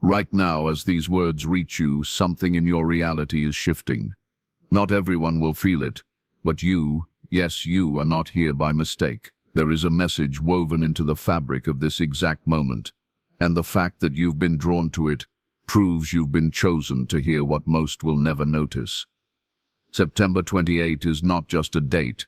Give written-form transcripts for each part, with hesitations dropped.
Right now, as these words reach you, something in your reality is shifting. Not everyone will feel it, but you, yes, you are not here by mistake. There is a message woven into the fabric of this exact moment, and the fact that you've been drawn to it proves you've been chosen to hear what most will never notice. September 28 is not just a date,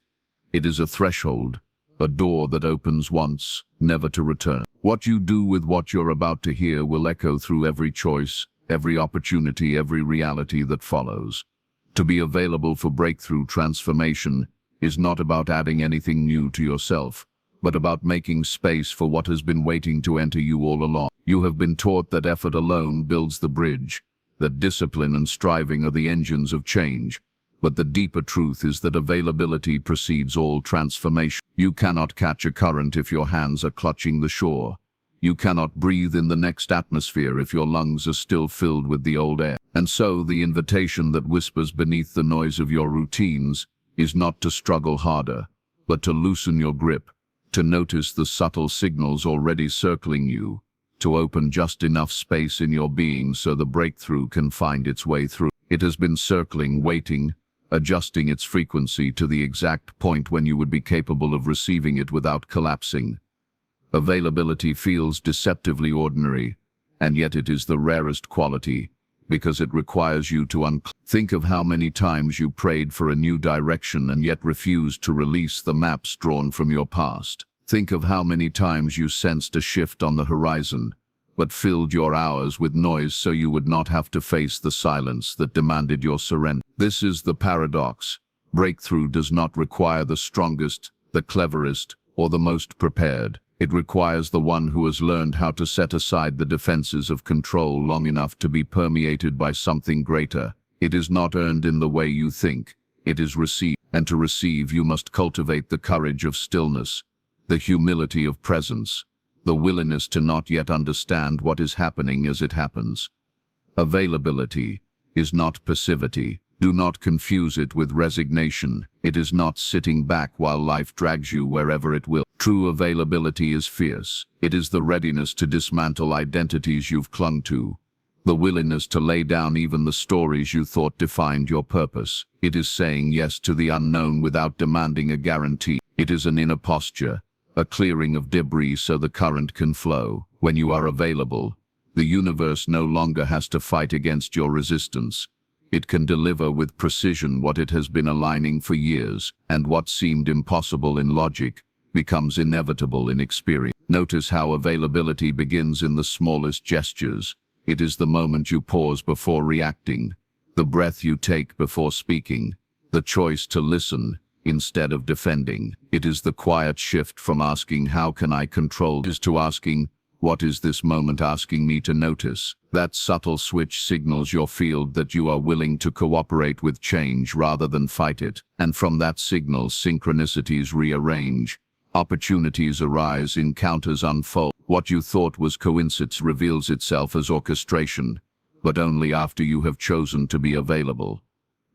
it is a threshold, a door that opens once, never to return. What you do with what you're about to hear will echo through every choice, every opportunity, every reality that follows. To be available for breakthrough transformation is not about adding anything new to yourself, but about making space for what has been waiting to enter you all along. You have been taught that effort alone builds the bridge, that discipline and striving are the engines of change. But the deeper truth is that availability precedes all transformation. You cannot catch a current if your hands are clutching the shore. You cannot breathe in the next atmosphere if your lungs are still filled with the old air. And so the invitation that whispers beneath the noise of your routines is not to struggle harder, but to loosen your grip, to notice the subtle signals already circling you, to open just enough space in your being so the breakthrough can find its way through. It has been circling, waiting, adjusting its frequency to the exact point when you would be capable of receiving it without collapsing. Availability feels deceptively ordinary, and yet it is the rarest quality, because it requires you to think of how many times you prayed for a new direction and yet refused to release the maps drawn from your past. Think of how many times you sensed a shift on the horizon, but filled your hours with noise so you would not have to face the silence that demanded your surrender. This is the paradox. Breakthrough does not require the strongest, the cleverest, or the most prepared. It requires the one who has learned how to set aside the defenses of control long enough to be permeated by something greater. It is not earned in the way you think. It is received, and to receive you must cultivate the courage of stillness, the humility of presence, the willingness to not yet understand what is happening as it happens. Availability is not passivity. Do not confuse it with resignation. It is not sitting back while life drags you wherever it will. True availability is fierce. It is the readiness to dismantle identities you've clung to, the willingness to lay down even the stories you thought defined your purpose. It is saying yes to the unknown without demanding a guarantee. It is an inner posture, a clearing of debris so the current can flow. When you are available, the universe no longer has to fight against your resistance. It can deliver with precision what it has been aligning for years, and what seemed impossible in logic becomes inevitable in experience. Notice how availability begins in the smallest gestures. It is the moment you pause before reacting, the breath you take before speaking, the choice to listen instead of defending. It is the quiet shift from asking, "How can I control this?" to asking, "What is this moment asking me to notice?" That subtle switch signals your field that you are willing to cooperate with change rather than fight it. And from that signal, synchronicities rearrange. Opportunities arise, encounters unfold. What you thought was coincidence reveals itself as orchestration, but only after you have chosen to be available.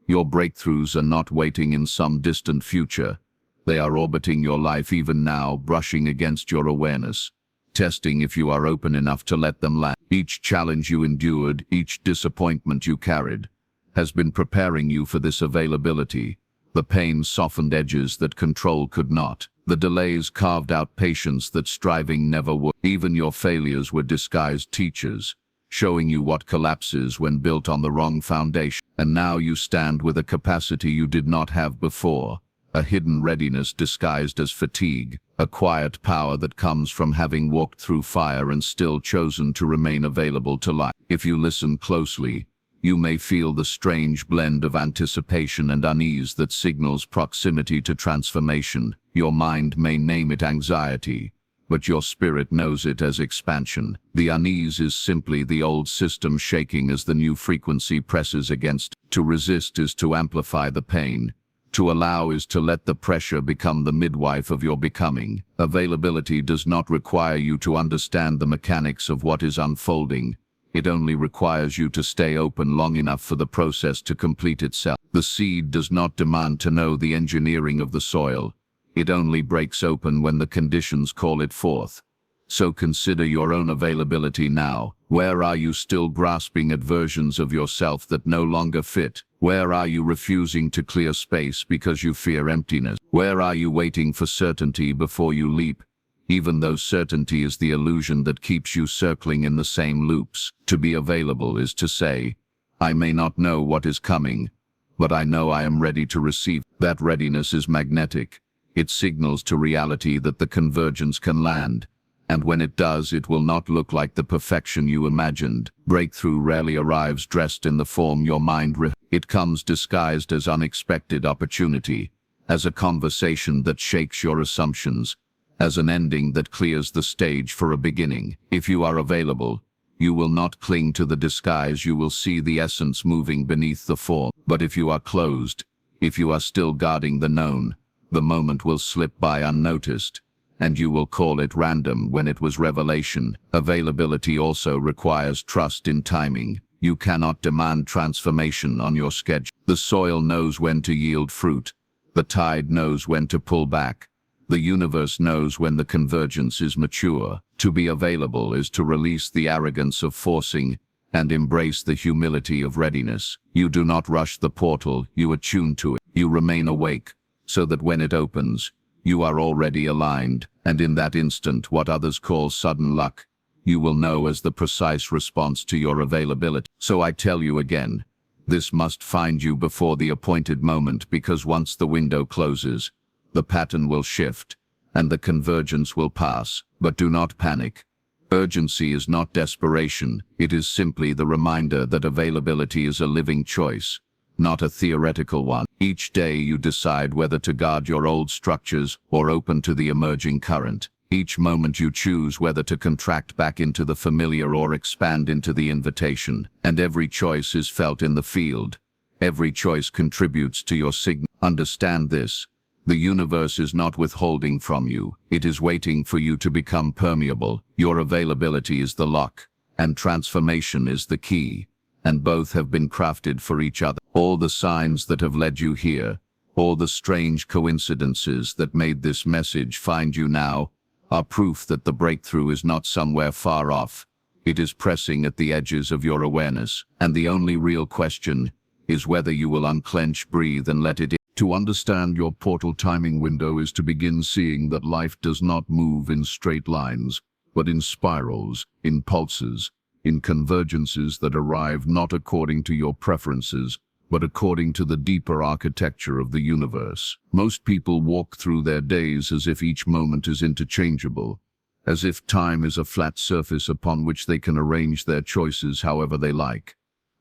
Your breakthroughs are not waiting in some distant future. They are orbiting your life even now, brushing against your awareness, testing if you are open enough to let them land. Each challenge you endured, each disappointment you carried, has been preparing you for this availability. The pain softened edges that control could not. The delays carved out patience that striving never would. Even your failures were disguised teachers, showing you what collapses when built on the wrong foundation. And now you stand with a capacity you did not have before, a hidden readiness disguised as fatigue, a quiet power that comes from having walked through fire and still chosen to remain available to life. If you listen closely, you may feel the strange blend of anticipation and unease that signals proximity to transformation. Your mind may name it anxiety, but your spirit knows it as expansion. The unease is simply the old system shaking as the new frequency presses against. To resist is to amplify the pain. To allow is to let the pressure become the midwife of your becoming. Availability does not require you to understand the mechanics of what is unfolding. It only requires you to stay open long enough for the process to complete itself. The seed does not demand to know the engineering of the soil. It only breaks open when the conditions call it forth. So consider your own availability now. Where are you still grasping at versions of yourself that no longer fit? Where are you refusing to clear space because you fear emptiness? Where are you waiting for certainty before you leap, even though certainty is the illusion that keeps you circling in the same loops? To be available is to say, I may not know what is coming, but I know I am ready to receive. That readiness is magnetic. It signals to reality that the convergence can land. And when it does, it will not look like the perfection you imagined. Breakthrough rarely arrives dressed in the form your mind It comes disguised as unexpected opportunity, as a conversation that shakes your assumptions, as an ending that clears the stage for a beginning. If you are available, you will not cling to the disguise, you will see the essence moving beneath the form. But if you are closed, if you are still guarding the known, the moment will slip by unnoticed, and you will call it random when it was revelation. Availability also requires trust in timing. You cannot demand transformation on your schedule. The soil knows when to yield fruit. The tide knows when to pull back. The universe knows when the convergence is mature. To be available is to release the arrogance of forcing and embrace the humility of readiness. You do not rush the portal, you attune to it. You remain awake, so that when it opens, you are already aligned, and in that instant, what others call sudden luck, you will know as the precise response to your availability. So I tell you again, this must find you before the appointed moment, because once the window closes, the pattern will shift, and the convergence will pass. But do not panic. Urgency is not desperation, it is simply the reminder that availability is a living choice, not a theoretical one. Each day you decide whether to guard your old structures or open to the emerging current. Each moment you choose whether to contract back into the familiar or expand into the invitation. And every choice is felt in the field. Every choice contributes to your signal. Understand this. The universe is not withholding from you. It is waiting for you to become permeable. Your availability is the lock, and transformation is the key. And both have been crafted for each other. All the signs that have led you here, all the strange coincidences that made this message find you now, are proof that the breakthrough is not somewhere far off. It is pressing at the edges of your awareness. And the only real question is whether you will unclench, breathe, and let it in. To understand your portal timing window is to begin seeing that life does not move in straight lines, but in spirals, in pulses, in convergences that arrive not according to your preferences, but according to the deeper architecture of the universe. Most people walk through their days as if each moment is interchangeable, as if time is a flat surface upon which they can arrange their choices however they like.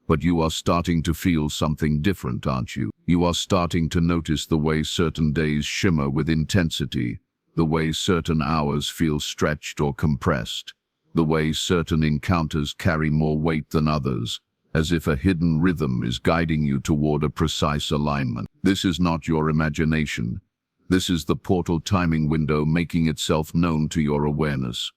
But you are starting to feel something different, aren't you? You are starting to notice the way certain days shimmer with intensity, the way certain hours feel stretched or compressed, the way certain encounters carry more weight than others, as if a hidden rhythm is guiding you toward a precise alignment. This is not your imagination. This is the portal timing window making itself known to your awareness.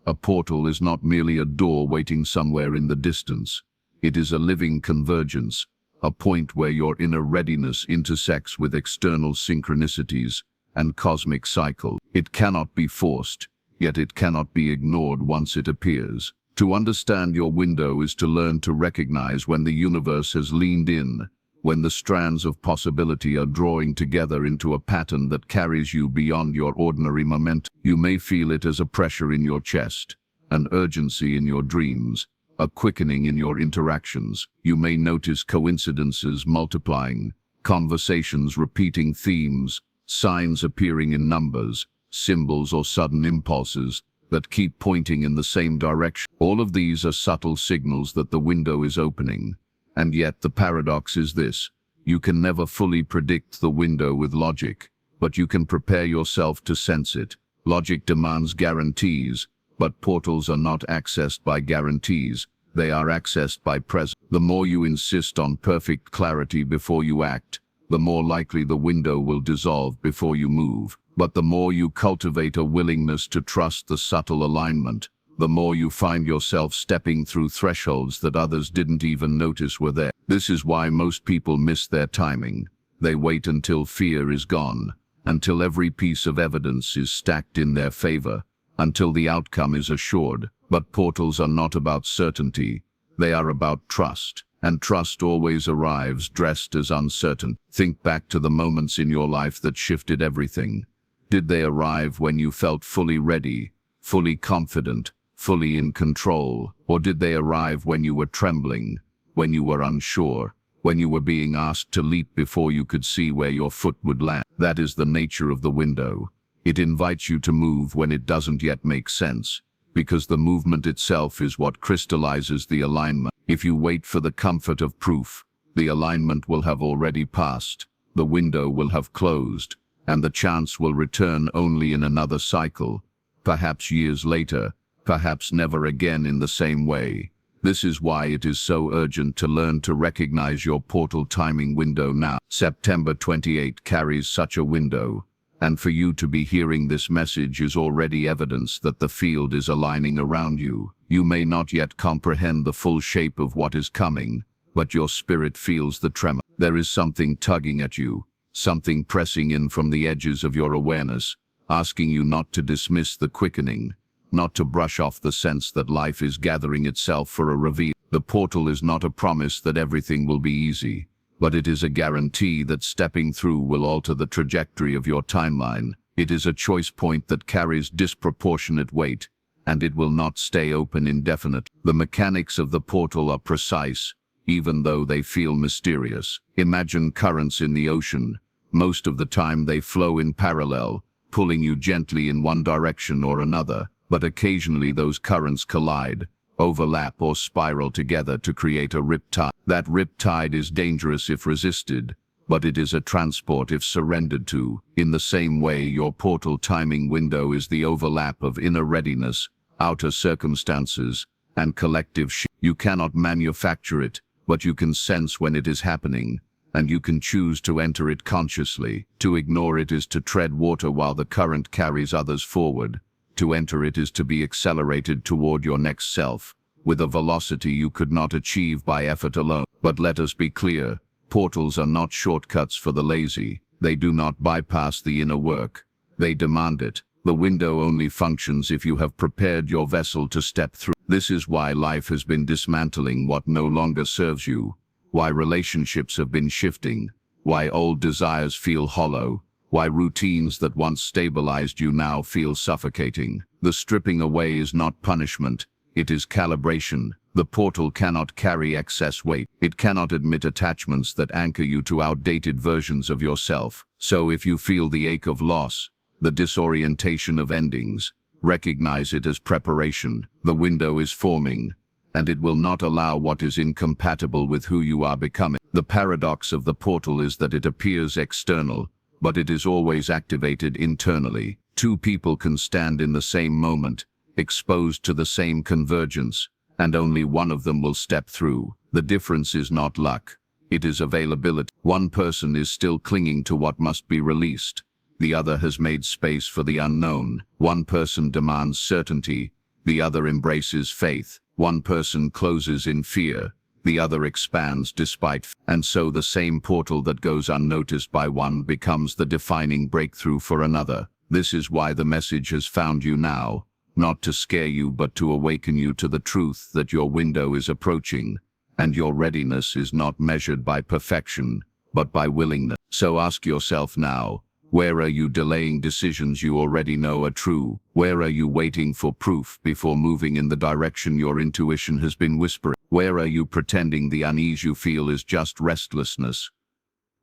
A portal is not merely a door waiting somewhere in the distance. It is a living convergence, a point where your inner readiness intersects with external synchronicities and cosmic cycle. It cannot be forced, yet it cannot be ignored once it appears. To understand your window is to learn to recognize when the universe has leaned in, when the strands of possibility are drawing together into a pattern that carries you beyond your ordinary momentum. You may feel it as a pressure in your chest, an urgency in your dreams, a quickening in your interactions. You may notice coincidences multiplying, conversations repeating themes, signs appearing in numbers, symbols or sudden impulses that keep pointing in the same direction. All of these are subtle signals that the window is opening. And yet the paradox is this: you can never fully predict the window with logic, but you can prepare yourself to sense it. Logic demands guarantees, but portals are not accessed by guarantees, they are accessed by presence. The more you insist on perfect clarity before you act, the more likely the window will dissolve before you move. But the more you cultivate a willingness to trust the subtle alignment, the more you find yourself stepping through thresholds that others didn't even notice were there. This is why most people miss their timing. They wait until fear is gone, until every piece of evidence is stacked in their favor, until the outcome is assured. But portals are not about certainty. They are about trust. And trust always arrives dressed as uncertain. Think back to the moments in your life that shifted everything. Did they arrive when you felt fully ready, fully confident, fully in control? Or did they arrive when you were trembling, when you were unsure, when you were being asked to leap before you could see where your foot would land? That is the nature of the window. It invites you to move when it doesn't yet make sense, because the movement itself is what crystallizes the alignment. If you wait for the comfort of proof, the alignment will have already passed, the window will have closed, and the chance will return only in another cycle, perhaps years later, perhaps never again in the same way. This is why it is so urgent to learn to recognize your portal timing window now. September 28 carries such a window, and for you to be hearing this message is already evidence that the field is aligning around you. You may not yet comprehend the full shape of what is coming, but your spirit feels the tremor. There is something tugging at you, something pressing in from the edges of your awareness, asking you not to dismiss the quickening, not to brush off the sense that life is gathering itself for a reveal. The portal is not a promise that everything will be easy, but it is a guarantee that stepping through will alter the trajectory of your timeline. It is a choice point that carries disproportionate weight, and it will not stay open indefinitely. The mechanics of the portal are precise, even though they feel mysterious. Imagine currents in the ocean. Most of the time they flow in parallel, pulling you gently in one direction or another, but occasionally those currents collide, overlap or spiral together to create a riptide. That riptide is dangerous if resisted, but it is a transport if surrendered to. In the same way, your portal timing window is the overlap of inner readiness, outer circumstances, and collective shift. You cannot manufacture it, but you can sense when it is happening, and you can choose to enter it consciously. To ignore it is to tread water while the current carries others forward. To enter it is to be accelerated toward your next self, with a velocity you could not achieve by effort alone. But let us be clear, portals are not shortcuts for the lazy. They do not bypass the inner work. They demand it. The window only functions if you have prepared your vessel to step through. This is why life has been dismantling what no longer serves you, why relationships have been shifting, why old desires feel hollow, why routines that once stabilized you now feel suffocating. The stripping away is not punishment, it is calibration. The portal cannot carry excess weight. It cannot admit attachments that anchor you to outdated versions of yourself. So if you feel the ache of loss, the disorientation of endings, recognize it as preparation. The window is forming, and it will not allow what is incompatible with who you are becoming. The paradox of the portal is that it appears external, but it is always activated internally. Two people can stand in the same moment, exposed to the same convergence, and only one of them will step through. The difference is not luck, it is availability. One person is still clinging to what must be released. The other has made space for the unknown. One person demands certainty, the other embraces faith. One person closes in fear, the other expands despite. And so the same portal that goes unnoticed by one becomes the defining breakthrough for another. This is why the message has found you now, not to scare you but to awaken you to the truth that your window is approaching, and your readiness is not measured by perfection, but by willingness. So ask yourself now, where are you delaying decisions you already know are true? Where are you waiting for proof before moving in the direction your intuition has been whispering? Where are you pretending the unease you feel is just restlessness,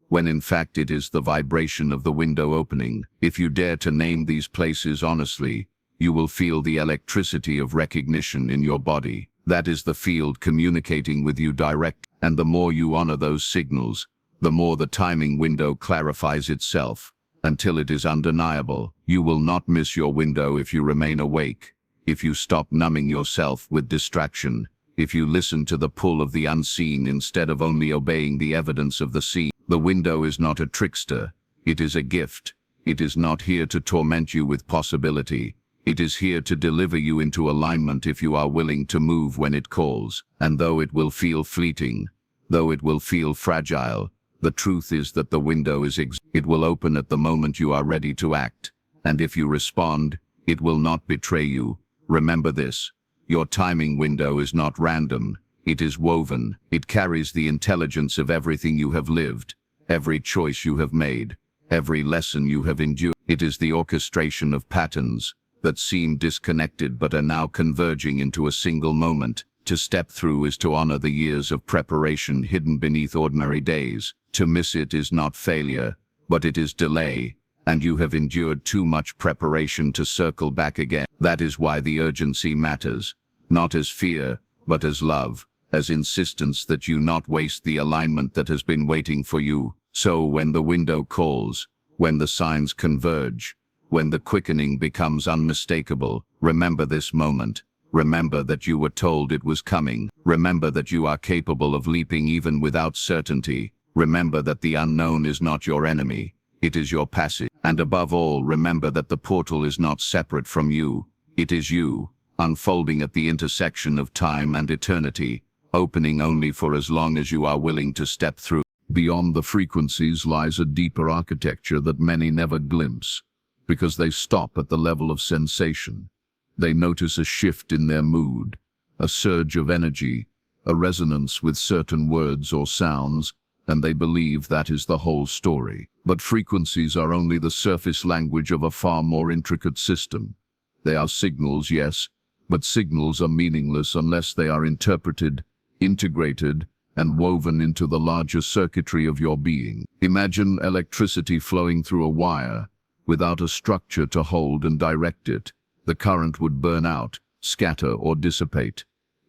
when in fact it is the vibration of the window opening? If you dare to name these places honestly, you will feel the electricity of recognition in your body. That is the field communicating with you direct. And the more you honor those signals, the more the timing window clarifies itself, until it is undeniable. You will not miss your window if you remain awake, if you stop numbing yourself with distraction, if you listen to the pull of the unseen instead of only obeying the evidence of the seen. The window is not a trickster, it is a gift. It is not here to torment you with possibility. It is here to deliver you into alignment if you are willing to move when it calls. And though it will feel fleeting, though it will feel fragile, the truth is that the window is it will open at the moment you are ready to act. And if you respond, It will not betray you. Remember this. Your timing window is not random. It is woven. It carries the intelligence of everything you have lived, every choice you have made, every lesson you have endured. It is the orchestration of patterns that seem disconnected but are now converging into a single moment. To step through is to honor the years of preparation hidden beneath ordinary days. To miss it is not failure, but it is delay, and you have endured too much preparation to circle back again. That is why the urgency matters, not as fear, but as love, as insistence that you not waste the alignment that has been waiting for you. So when the window calls, when the signs converge, when the quickening becomes unmistakable, remember this moment. Remember that you were told it was coming. Remember that you are capable of leaping even without certainty. Remember that the unknown is not your enemy. It is your passage. And above all, remember that the portal is not separate from you. It is you, unfolding at the intersection of time and eternity, opening only for as long as you are willing to step through. Beyond the frequencies lies a deeper architecture that many never glimpse, because they stop at the level of sensation. They notice a shift in their mood, a surge of energy, a resonance with certain words or sounds, and they believe that is the whole story. But frequencies are only the surface language of a far more intricate system. They are signals, yes, but signals are meaningless unless they are interpreted, integrated, and woven into the larger circuitry of your being. Imagine electricity flowing through a wire without a structure to hold and direct it. The current would burn out, scatter, or dissipate.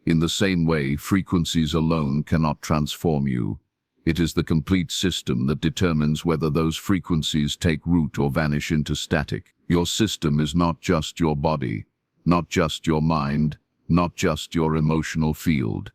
In the same way, frequencies alone cannot transform you. It is the complete system that determines whether those frequencies take root or vanish into static. Your system is not just your body, not just your mind, not just your emotional field.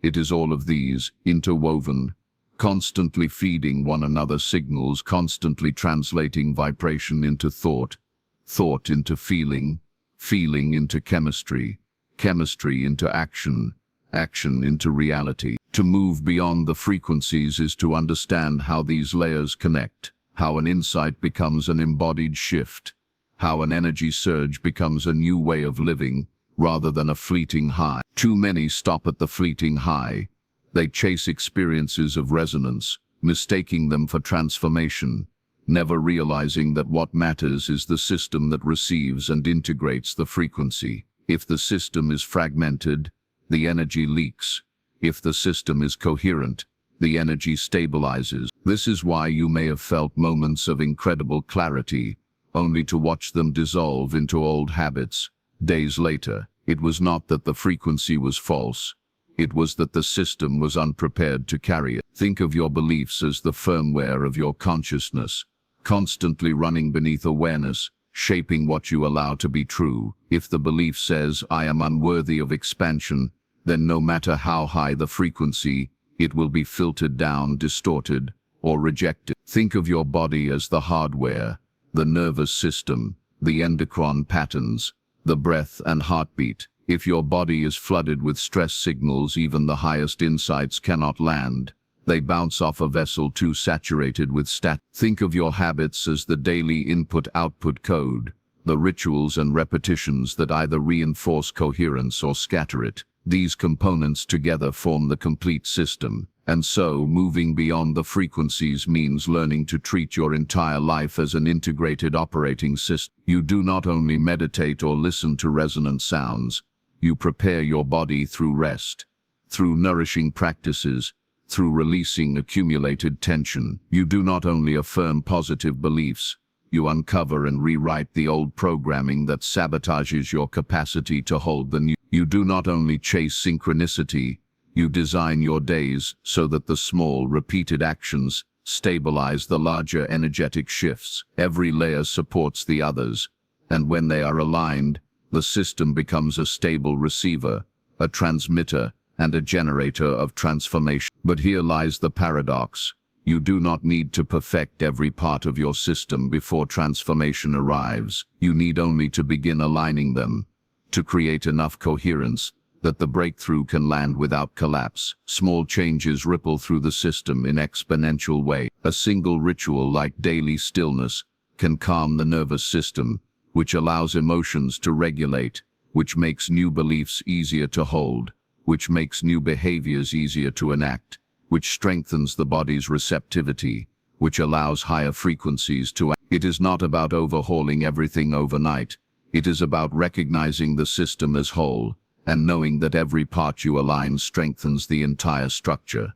It is all of these, interwoven, constantly feeding one another signals, constantly translating vibration into thought, thought into feeling, feeling into chemistry, chemistry into action, action into reality. To move beyond the frequencies is to understand how these layers connect, how an insight becomes an embodied shift, how an energy surge becomes a new way of living rather than a fleeting high. Too many stop at the fleeting high. They chase experiences of resonance, mistaking them for transformation, never realizing that what matters is the system that receives and integrates the frequency. If the system is fragmented, the energy leaks. If the system is coherent, the energy stabilizes. This is why you may have felt moments of incredible clarity, only to watch them dissolve into old habits. Days later, it was not that the frequency was false. It was that the system was unprepared to carry it. Think of your beliefs as the firmware of your consciousness, constantly running beneath awareness, shaping what you allow to be true. If the belief says, "I am unworthy of expansion," then no matter how high the frequency, it will be filtered down, distorted, or rejected. Think of your body as the hardware, the nervous system, the endocrine patterns, the breath and heartbeat. If your body is flooded with stress signals, even the highest insights cannot land. They bounce off a vessel too saturated with Think of your habits as the daily input-output code, the rituals and repetitions that either reinforce coherence or scatter it. These components together form the complete system. And so, moving beyond the frequencies means learning to treat your entire life as an integrated operating system. You do not only meditate or listen to resonant sounds, you prepare your body through rest, through nourishing practices, through releasing accumulated tension. You do not only affirm positive beliefs, you uncover and rewrite the old programming that sabotages your capacity to hold the new. You do not only chase synchronicity, you design your days so that the small, repeated actions stabilize the larger energetic shifts. Every layer supports the others, and when they are aligned, the system becomes a stable receiver, a transmitter, and a generator of transformation. But here lies the paradox. You do not need to perfect every part of your system before transformation arrives. You need only to begin aligning them, to create enough coherence that the breakthrough can land without collapse. Small changes ripple through the system in exponential way. A single ritual like daily stillness can calm the nervous system, which allows emotions to regulate, which makes new beliefs easier to hold, which makes new behaviors easier to enact, which strengthens the body's receptivity, which allows higher frequencies to act. It is not about overhauling everything overnight. It is about recognizing the system as whole, and knowing that every part you align strengthens the entire structure.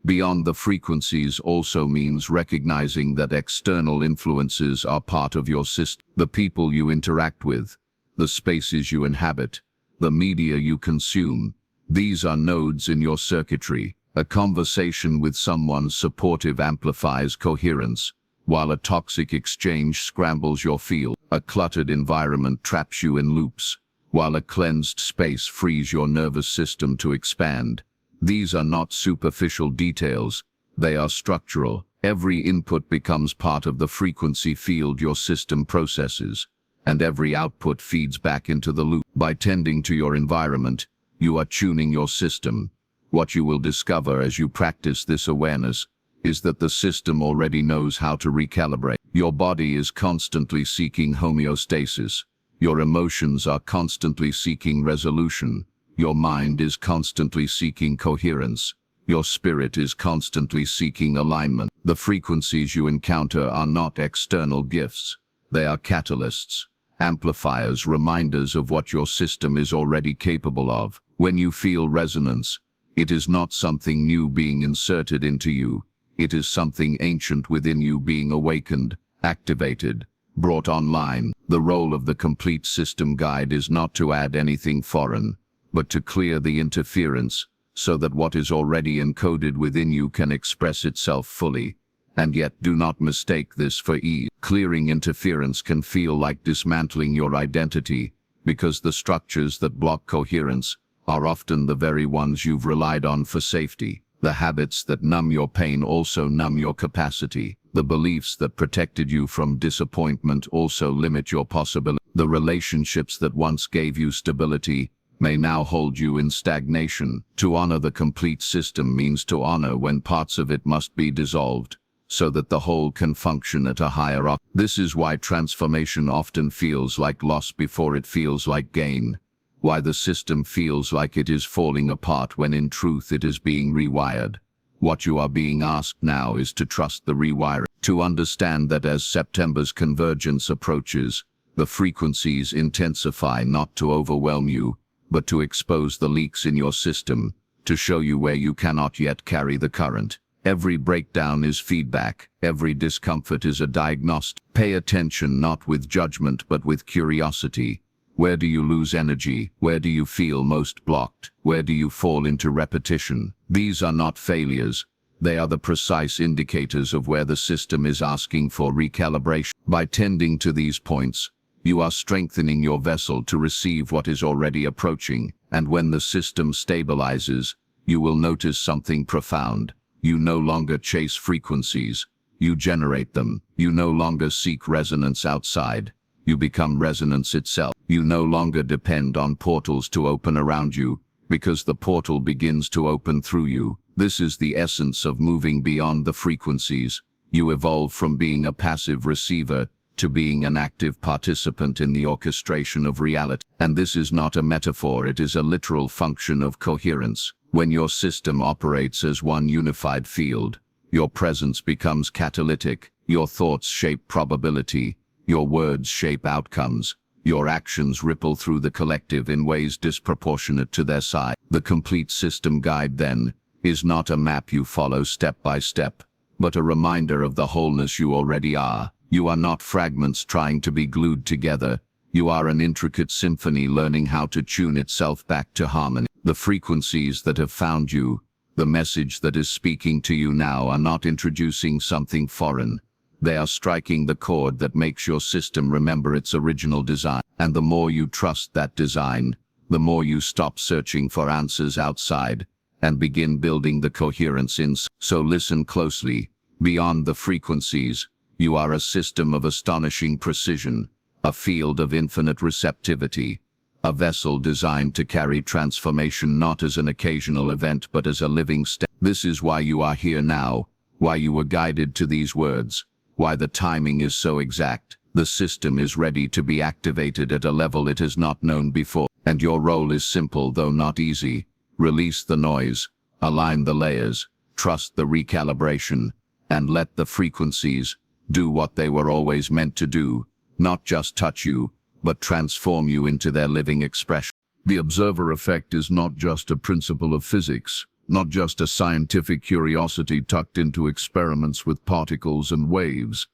Beyond the frequencies also means recognizing that external influences are part of your system. The people you interact with, the spaces you inhabit, the media you consume, these are nodes in your circuitry. A conversation with someone supportive amplifies coherence, while a toxic exchange scrambles your field. A cluttered environment traps you in loops, while a cleansed space frees your nervous system to expand. These are not superficial details, they are structural. Every input becomes part of the frequency field your system processes, and every output feeds back into the loop. By tending to your environment, you are tuning your system. What you will discover as you practice this awareness is that the system already knows how to recalibrate. Your body is constantly seeking homeostasis. Your emotions are constantly seeking resolution. Your mind is constantly seeking coherence. Your spirit is constantly seeking alignment. The frequencies you encounter are not external gifts. They are catalysts, amplifiers, reminders of what your system is already capable of. When you feel resonance, it is not something new being inserted into you. It is something ancient within you being awakened, activated, brought online. The role of the complete system guide is not to add anything foreign, but to clear the interference so that what is already encoded within you can express itself fully. And yet do not mistake this for ease. Clearing interference can feel like dismantling your identity, because the structures that block coherence are often the very ones you've relied on for safety. The habits that numb your pain also numb your capacity. The beliefs that protected you from disappointment also limit your possibility. The relationships that once gave you stability may now hold you in stagnation. To honor the complete system means to honor when parts of it must be dissolved, so that the whole can function at a higher octave. This is why transformation often feels like loss before it feels like gain. Why the system feels like it is falling apart when in truth it is being rewired. What you are being asked now is to trust the rewiring. To understand that as September's convergence approaches, the frequencies intensify, not to overwhelm you, but to expose the leaks in your system, to show you where you cannot yet carry the current. Every breakdown is feedback. Every discomfort is a diagnostic. Pay attention not with judgment but with curiosity. Where do you lose energy? Where do you feel most blocked? Where do you fall into repetition? These are not failures. They are the precise indicators of where the system is asking for recalibration. By tending to these points, you are strengthening your vessel to receive what is already approaching. And when the system stabilizes, you will notice something profound. You no longer chase frequencies. You generate them. You no longer seek resonance outside. You become resonance itself. You no longer depend on portals to open around you, because the portal begins to open through you. This is the essence of moving beyond the frequencies. You evolve from being a passive receiver to being an active participant in the orchestration of reality. And this is not a metaphor, it is a literal function of coherence. When your system operates as one unified field, your presence becomes catalytic. Your thoughts shape probability. Your words shape outcomes. Your actions ripple through the collective in ways disproportionate to their size. The complete system guide, then, is not a map you follow step by step, but a reminder of the wholeness you already are. You are not fragments trying to be glued together. You are an intricate symphony learning how to tune itself back to harmony. The frequencies that have found you, the message that is speaking to you now, are not introducing something foreign. They are striking the chord that makes your system remember its original design. And the more you trust that design, the more you stop searching for answers outside and begin building the coherence inside. So listen closely. Beyond the frequencies, you are a system of astonishing precision, a field of infinite receptivity, a vessel designed to carry transformation not as an occasional event but as a living step. This is why you are here now, why you were guided to these words, why the timing is so exact. The system is ready to be activated at a level it has not known before. And your role is simple, though not easy. Release the noise, align the layers, trust the recalibration, and let the frequencies do what they were always meant to do, not just touch you, but transform you into their living expression. The observer effect is not just a principle of physics, not just a scientific curiosity tucked into experiments with particles and waves.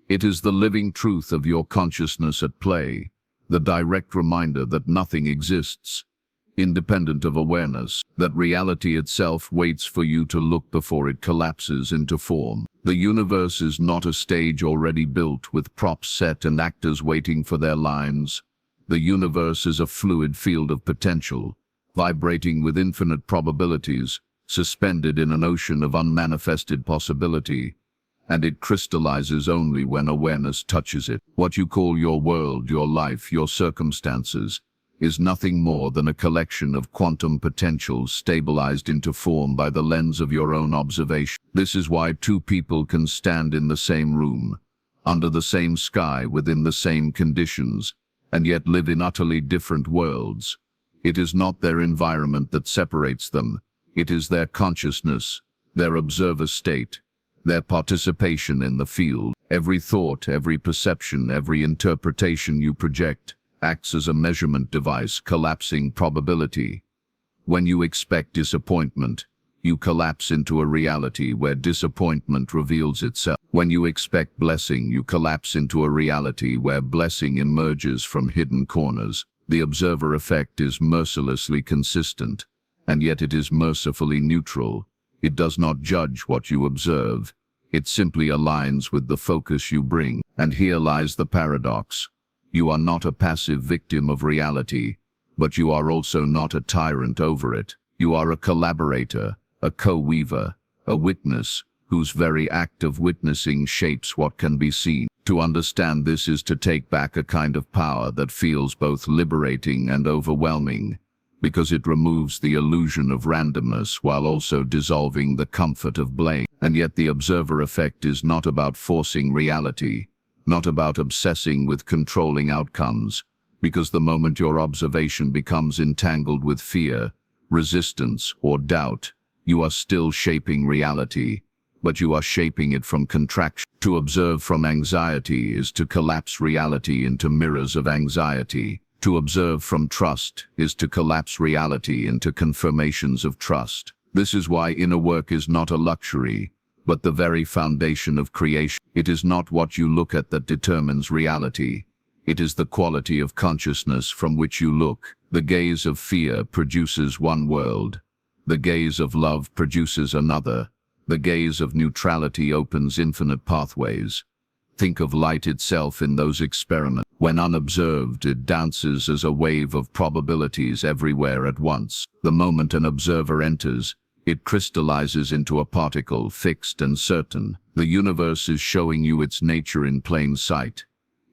It is the living truth of your consciousness at play, the direct reminder that nothing exists independent of awareness, that reality itself waits for you to look before it collapses into form. The universe is not a stage already built with props set and actors waiting for their lines. The universe is a fluid field of potential, vibrating with infinite probabilities, suspended in an ocean of unmanifested possibility, and it crystallizes only when awareness touches it. What you call your world, your life, your circumstances, is nothing more than a collection of quantum potentials stabilized into form by the lens of your own observation. This is why two people can stand in the same room, under the same sky, within the same conditions, and yet live in utterly different worlds. It is not their environment that separates them. It is their consciousness, their observer state, their participation in the field. Every thought, every perception, every interpretation you project acts as a measurement device, collapsing probability. When you expect disappointment, you collapse into a reality where disappointment reveals itself. When you expect blessing, you collapse into a reality where blessing emerges from hidden corners. The observer effect is mercilessly consistent, and yet it is mercifully neutral. It does not judge what you observe. It simply aligns with the focus you bring. And here lies the paradox. You are not a passive victim of reality, but you are also not a tyrant over it. You are a collaborator, a co-weaver, a witness, whose very act of witnessing shapes what can be seen. To understand this is to take back a kind of power that feels both liberating and overwhelming, because it removes the illusion of randomness while also dissolving the comfort of blame. And yet the observer effect is not about forcing reality, not about obsessing with controlling outcomes, because the moment your observation becomes entangled with fear, resistance, or doubt, you are still shaping reality, but you are shaping it from contraction. To observe from anxiety is to collapse reality into mirrors of anxiety. To observe from trust is to collapse reality into confirmations of trust. This is why inner work is not a luxury, but the very foundation of creation. It is not what you look at that determines reality. It is the quality of consciousness from which you look. The gaze of fear produces one world. The gaze of love produces another. The gaze of neutrality opens infinite pathways. Think of light itself in those experiments. When unobserved, it dances as a wave of probabilities everywhere at once. The moment an observer enters, it crystallizes into a particle, fixed and certain. The universe is showing you its nature in plain sight.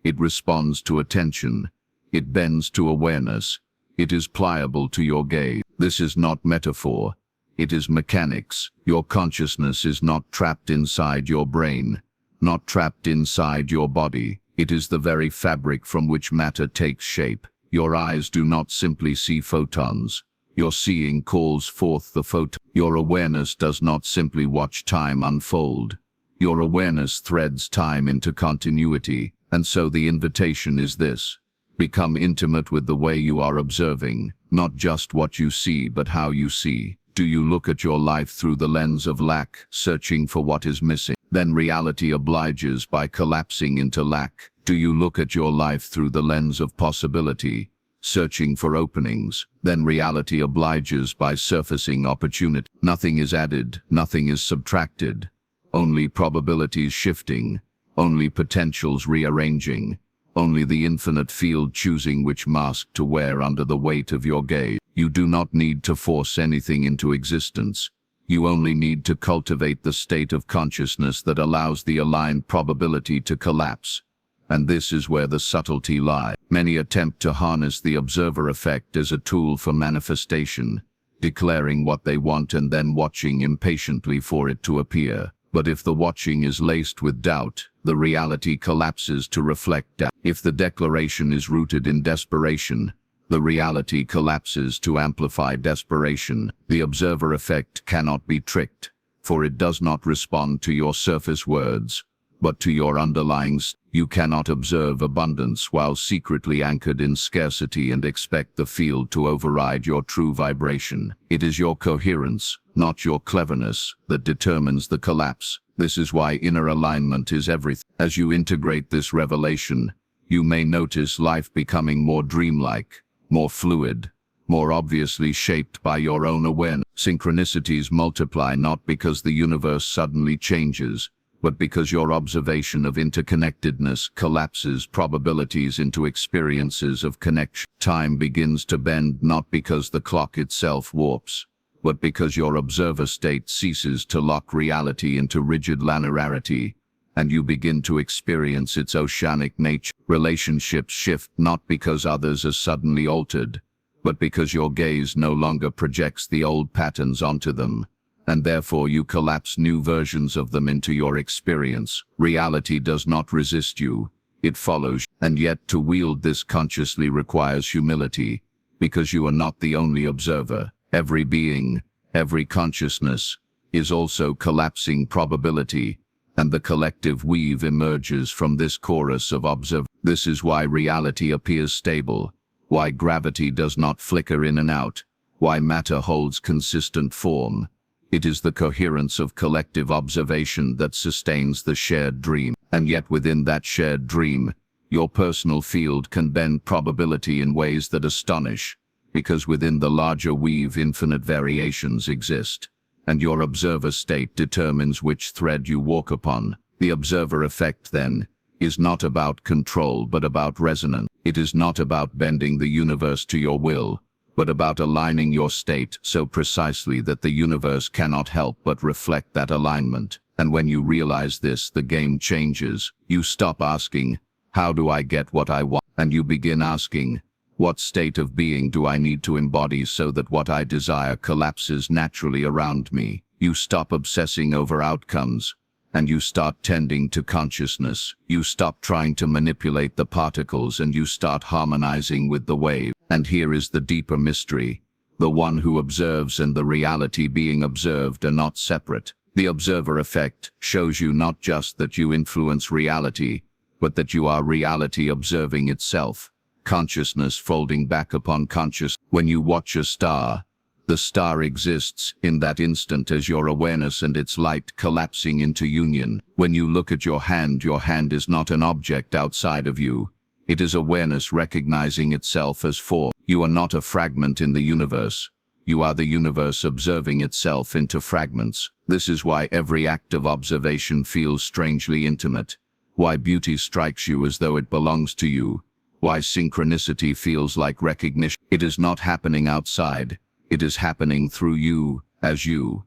It responds to attention. It bends to awareness. It is pliable to your gaze. This is not metaphor. It is mechanics. Your consciousness is not trapped inside your brain, not trapped inside your body. It is the very fabric from which matter takes shape. Your eyes do not simply see photons. Your seeing calls forth the photon. Your awareness does not simply watch time unfold. Your awareness threads time into continuity. And so the invitation is this: become intimate with the way you are observing, not just what you see, but how you see. Do you look at your life through the lens of lack, searching for what is missing? Then reality obliges by collapsing into lack. Do you look at your life through the lens of possibility, searching for openings? Then reality obliges by surfacing opportunity. Nothing is added, nothing is subtracted. Only probabilities shifting, only potentials rearranging, only the infinite field choosing which mask to wear under the weight of your gaze. You do not need to force anything into existence. You only need to cultivate the state of consciousness that allows the aligned probability to collapse. And this is where the subtlety lies. Many attempt to harness the observer effect as a tool for manifestation, declaring what they want and then watching impatiently for it to appear. But if the watching is laced with doubt, the reality collapses to reflect doubt. If the declaration is rooted in desperation, the reality collapses to amplify desperation. The observer effect cannot be tricked, for it does not respond to your surface words, but to your underlying. You cannot observe abundance while secretly anchored in scarcity and expect the field to override your true vibration. It is your coherence, not your cleverness, that determines the collapse. This is why inner alignment is everything. As you integrate this revelation, you may notice life becoming more dreamlike, more fluid, more obviously shaped by your own awareness. Synchronicities multiply not because the universe suddenly changes, but because your observation of interconnectedness collapses probabilities into experiences of connection. Time begins to bend not because the clock itself warps, but because your observer state ceases to lock reality into rigid linearity, and you begin to experience its oceanic nature. Relationships shift not because others are suddenly altered, but because your gaze no longer projects the old patterns onto them, and therefore you collapse new versions of them into your experience. Reality does not resist you, it follows, and yet to wield this consciously requires humility, because you are not the only observer. Every being, every consciousness, is also collapsing probability, and the collective weave emerges from this chorus of observation. This is why reality appears stable, why gravity does not flicker in and out, why matter holds consistent form. It is the coherence of collective observation that sustains the shared dream. And yet within that shared dream, your personal field can bend probability in ways that astonish, because within the larger weave infinite variations exist, and your observer state determines which thread you walk upon. The observer effect, then, is not about control but about resonance. It is not about bending the universe to your will, but about aligning your state so precisely that the universe cannot help but reflect that alignment. And when you realize this, the game changes. You stop asking, "How do I get what I want?" and you begin asking, "What state of being do I need to embody so that what I desire collapses naturally around me?" You stop obsessing over outcomes, and you start tending to consciousness. You stop trying to manipulate the particles and you start harmonizing with the wave. And here is the deeper mystery. The one who observes and the reality being observed are not separate. The observer effect shows you not just that you influence reality, but that you are reality observing itself. Consciousness folding back upon conscious. When you watch a star, the star exists in that instant as your awareness and its light collapsing into union. When you look at your hand is not an object outside of you. It is awareness recognizing itself as form. You are not a fragment in the universe. You are the universe observing itself into fragments. This is why every act of observation feels strangely intimate. Why beauty strikes you as though it belongs to you. Why synchronicity feels like recognition. It is not happening outside. It is happening through you, as you.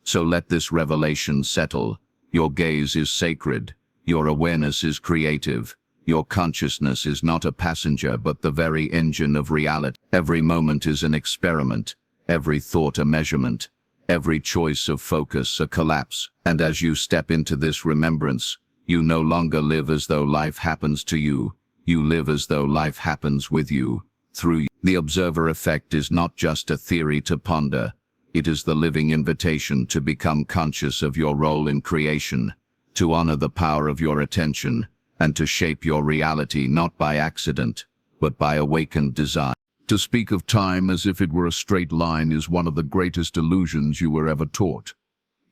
So let this revelation settle. Your gaze is sacred. Your awareness is creative. Your consciousness is not a passenger but the very engine of reality. Every moment is an experiment. Every thought a measurement. Every choice of focus a collapse. And as you step into this remembrance, you no longer live as though life happens to you. You live as though life happens with you, through you. The observer effect is not just a theory to ponder. It is the living invitation to become conscious of your role in creation, to honor the power of your attention, and to shape your reality not by accident, but by awakened design. To speak of time as if it were a straight line is one of the greatest illusions you were ever taught.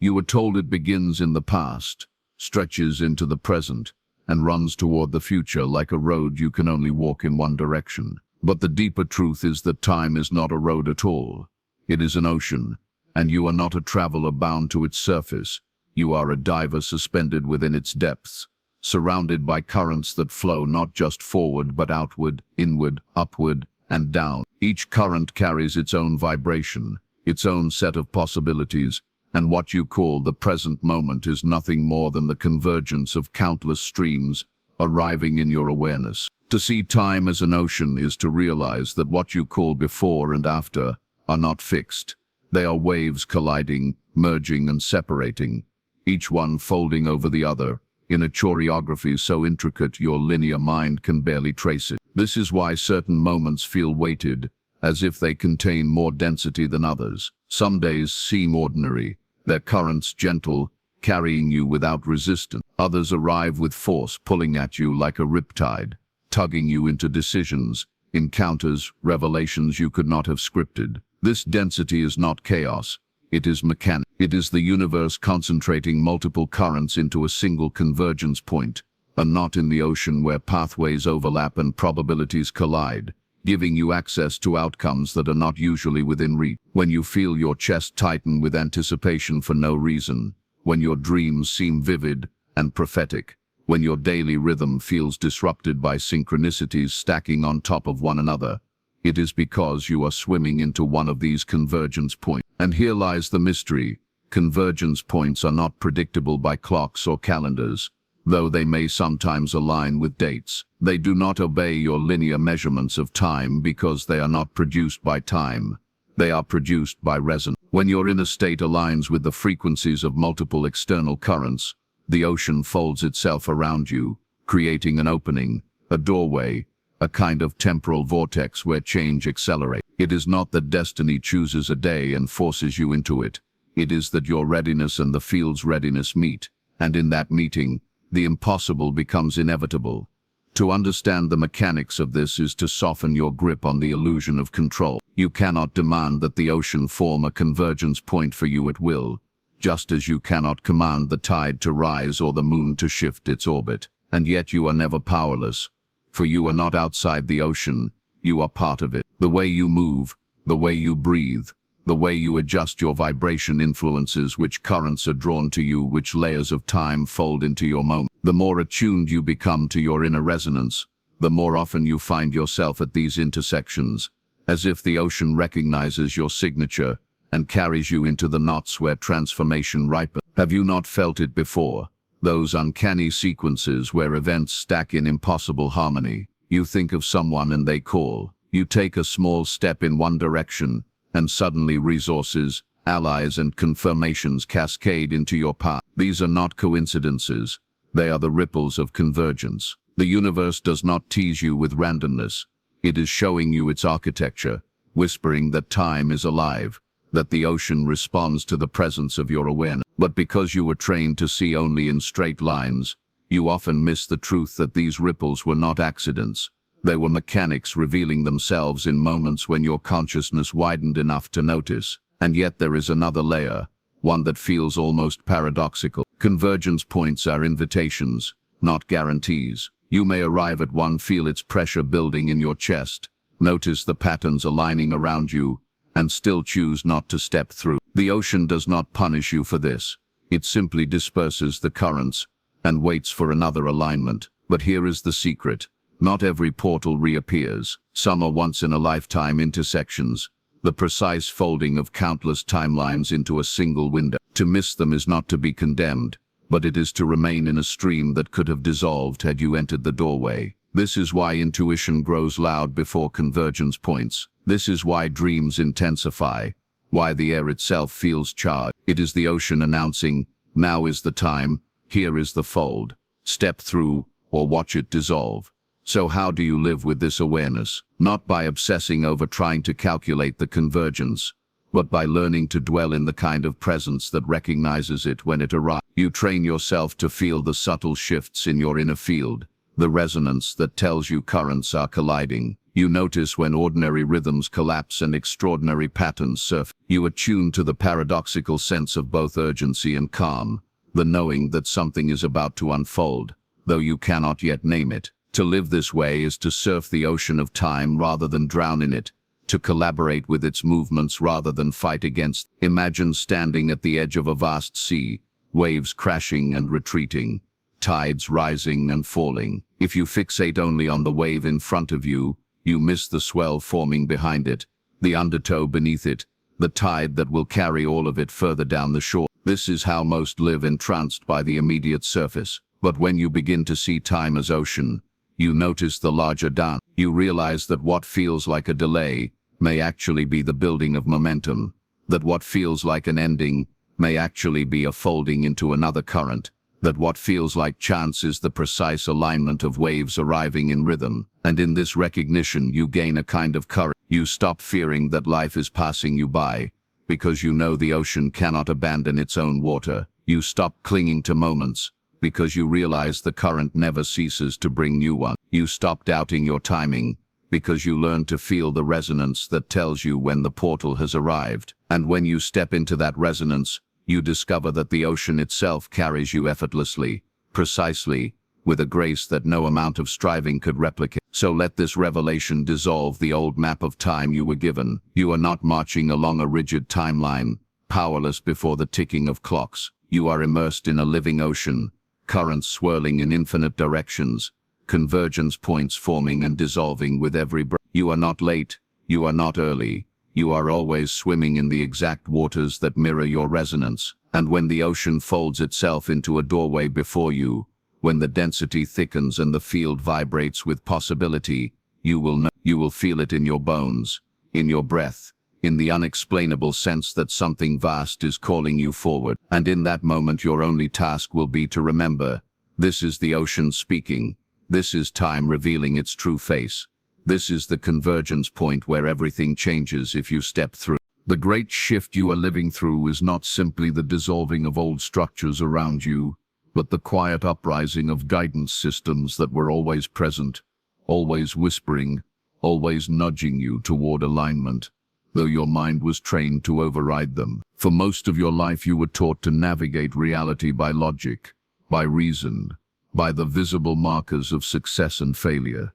You were told it begins in the past, stretches into the present, and runs toward the future like a road you can only walk in one direction. But the deeper truth is that time is not a road at all. It is an ocean, and you are not a traveler bound to its surface. You are a diver suspended within its depths, surrounded by currents that flow not just forward but outward, inward, upward, and down. Each current carries its own vibration, its own set of possibilities, and what you call the present moment is nothing more than the convergence of countless streams arriving in your awareness. To see time as an ocean is to realize that what you call before and after are not fixed. They are waves colliding, merging and separating. each one folding over the other, in a choreography so intricate your linear mind can barely trace it. This is why certain moments feel weighted, as if they contain more density than others. Some days seem ordinary, their currents gentle, carrying you without resistance. Others arrive with force, pulling at you like a riptide, tugging you into decisions, encounters, revelations you could not have scripted. This density is not chaos, it is mechanical. It is the universe concentrating multiple currents into a single convergence point, a knot in the ocean where pathways overlap and probabilities collide, giving you access to outcomes that are not usually within reach. When you feel your chest tighten with anticipation for no reason, when your dreams seem vivid and prophetic, when your daily rhythm feels disrupted by synchronicities stacking on top of one another, it is because you are swimming into one of these convergence points. And here lies the mystery. Convergence points are not predictable by clocks or calendars, though they may sometimes align with dates. They do not obey your linear measurements of time because they are not produced by time. They are produced by resonance. When your inner state aligns with the frequencies of multiple external currents, the ocean folds itself around you, creating an opening, a doorway, a kind of temporal vortex where change accelerates. It is not that destiny chooses a day and forces you into it. It is that your readiness and the field's readiness meet, and in that meeting, the impossible becomes inevitable. To understand the mechanics of this is to soften your grip on the illusion of control. You cannot demand that the ocean form a convergence point for you at will, just as you cannot command the tide to rise or the moon to shift its orbit. And yet you are never powerless, for you are not outside the ocean, you are part of it. The way you move, the way you breathe, the way you adjust your vibration influences which currents are drawn to you, which layers of time fold into your moment. The more attuned you become to your inner resonance, the more often you find yourself at these intersections, as if the ocean recognizes your signature and carries you into the knots where transformation ripens. Have you not felt it before? Those uncanny sequences where events stack in impossible harmony. You think of someone and they call. You take a small step in one direction, and suddenly resources, allies and confirmations cascade into your path. These are not coincidences. They are the ripples of convergence. The universe does not tease you with randomness. It is showing you its architecture, whispering that time is alive, that the ocean responds to the presence of your awareness. But because you were trained to see only in straight lines, you often miss the truth that these ripples were not accidents. They were mechanics revealing themselves in moments when your consciousness widened enough to notice. And yet there is another layer, one that feels almost paradoxical. Convergence points are invitations, not guarantees. You may arrive at one, feel its pressure building in your chest, notice the patterns aligning around you, and still choose not to step through. The ocean does not punish you for this. It simply disperses the currents and waits for another alignment. But here is the secret. Not every portal reappears. Some are once-in-a-lifetime intersections, the precise folding of countless timelines into a single window. To miss them is not to be condemned, but it is to remain in a stream that could have dissolved had you entered the doorway. This is why intuition grows loud before convergence points. This is why dreams intensify, why the air itself feels charged. It is the ocean announcing, now is the time, here is the fold. Step through, or watch it dissolve. So how do you live with this awareness? Not by obsessing over trying to calculate the convergence, but by learning to dwell in the kind of presence that recognizes it when it arrives. You train yourself to feel the subtle shifts in your inner field, the resonance that tells you currents are colliding. You notice when ordinary rhythms collapse and extraordinary patterns surface. You attune to the paradoxical sense of both urgency and calm, the knowing that something is about to unfold, though you cannot yet name it. To live this way is to surf the ocean of time rather than drown in it, to collaborate with its movements rather than fight against. Imagine standing at the edge of a vast sea, waves crashing and retreating, tides rising and falling. If you fixate only on the wave in front of you, you miss the swell forming behind it, the undertow beneath it, the tide that will carry all of it further down the shore. This is how most live, entranced by the immediate surface. But when you begin to see time as ocean, you notice the larger dance. You realize that what feels like a delay may actually be the building of momentum, that what feels like an ending may actually be a folding into another current, that what feels like chance is the precise alignment of waves arriving in rhythm, and in this recognition you gain a kind of courage. You stop fearing that life is passing you by, because you know the ocean cannot abandon its own water. You stop clinging to moments, because you realize the current never ceases to bring new ones. You stop doubting your timing, because you learn to feel the resonance that tells you when the portal has arrived. And when you step into that resonance, you discover that the ocean itself carries you effortlessly, precisely, with a grace that no amount of striving could replicate. So let this revelation dissolve the old map of time you were given. You are not marching along a rigid timeline, powerless before the ticking of clocks. You are immersed in a living ocean, currents swirling in infinite directions, convergence points forming and dissolving with every breath. You are not late, you are not early. You are always swimming in the exact waters that mirror your resonance. And when the ocean folds itself into a doorway before you, when the density thickens and the field vibrates with possibility, you will know, you will feel it in your bones, in your breath, in the unexplainable sense that something vast is calling you forward. And in that moment your only task will be to remember, this is the ocean speaking, this is time revealing its true face. This is the convergence point where everything changes if you step through. The great shift you are living through is not simply the dissolving of old structures around you, but the quiet uprising of guidance systems that were always present, always whispering, always nudging you toward alignment, though your mind was trained to override them. For most of your life you were taught to navigate reality by logic, by reason, by the visible markers of success and failure.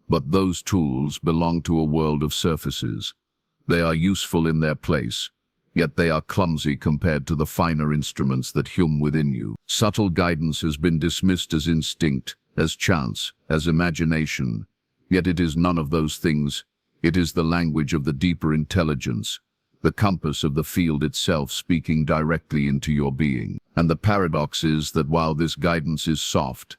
But those tools belong to a world of surfaces. They are useful in their place, yet they are clumsy compared to the finer instruments that hum within you. Subtle guidance has been dismissed as instinct, as chance, as imagination. Yet it is none of those things. It is the language of the deeper intelligence, the compass of the field itself speaking directly into your being. And the paradox is that while this guidance is soft,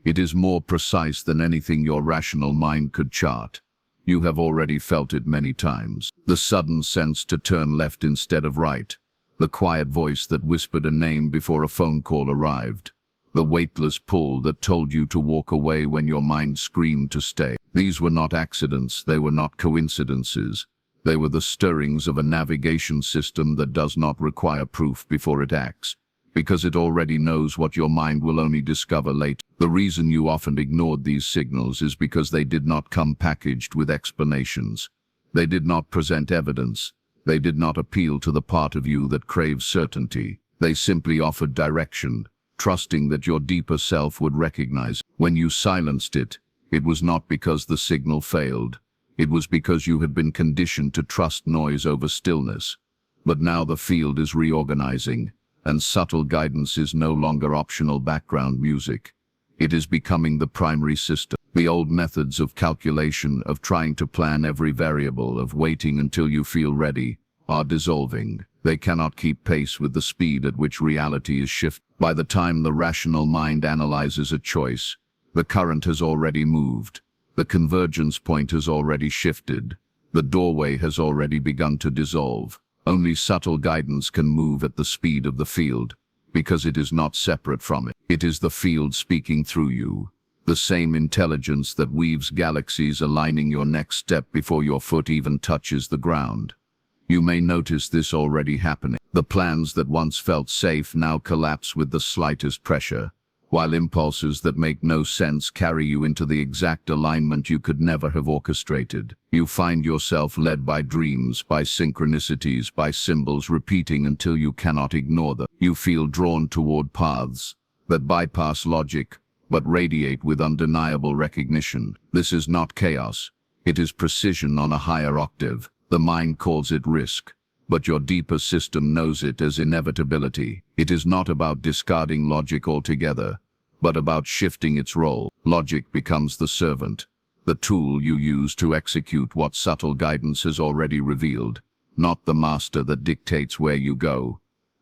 it is more precise than anything your rational mind could chart. You have already felt it many times. The sudden sense to turn left instead of right. The quiet voice that whispered a name before a phone call arrived. The weightless pull that told you to walk away when your mind screamed to stay. These were not accidents, they were not coincidences. They were the stirrings of a navigation system that does not require proof before it acts, because it already knows what your mind will only discover later. The reason you often ignored these signals is because they did not come packaged with explanations. They did not present evidence. They did not appeal to the part of you that craves certainty. They simply offered direction, trusting that your deeper self would recognize. When you silenced it, it was not because the signal failed. It was because you had been conditioned to trust noise over stillness. But now the field is reorganizing, and subtle guidance is no longer optional background music. It is becoming the primary system. The old methods of calculation, of trying to plan every variable, of waiting until you feel ready, are dissolving. They cannot keep pace with the speed at which reality is shifting. By the time the rational mind analyzes a choice, the current has already moved. The convergence point has already shifted. The doorway has already begun to dissolve. Only subtle guidance can move at the speed of the field, because it is not separate from it. It is the field speaking through you, the same intelligence that weaves galaxies aligning your next step before your foot even touches the ground. You may notice this already happening. The plans that once felt safe now collapse with the slightest pressure, while impulses that make no sense carry you into the exact alignment you could never have orchestrated. You find yourself led by dreams, by synchronicities, by symbols repeating until you cannot ignore them. You feel drawn toward paths that bypass logic, but radiate with undeniable recognition. This is not chaos. It is precision on a higher octave. The mind calls it risk, but your deeper system knows it as inevitability. It is not about discarding logic altogether, but about shifting its role. Logic becomes the servant, the tool you use to execute what subtle guidance has already revealed, not the master that dictates where you go.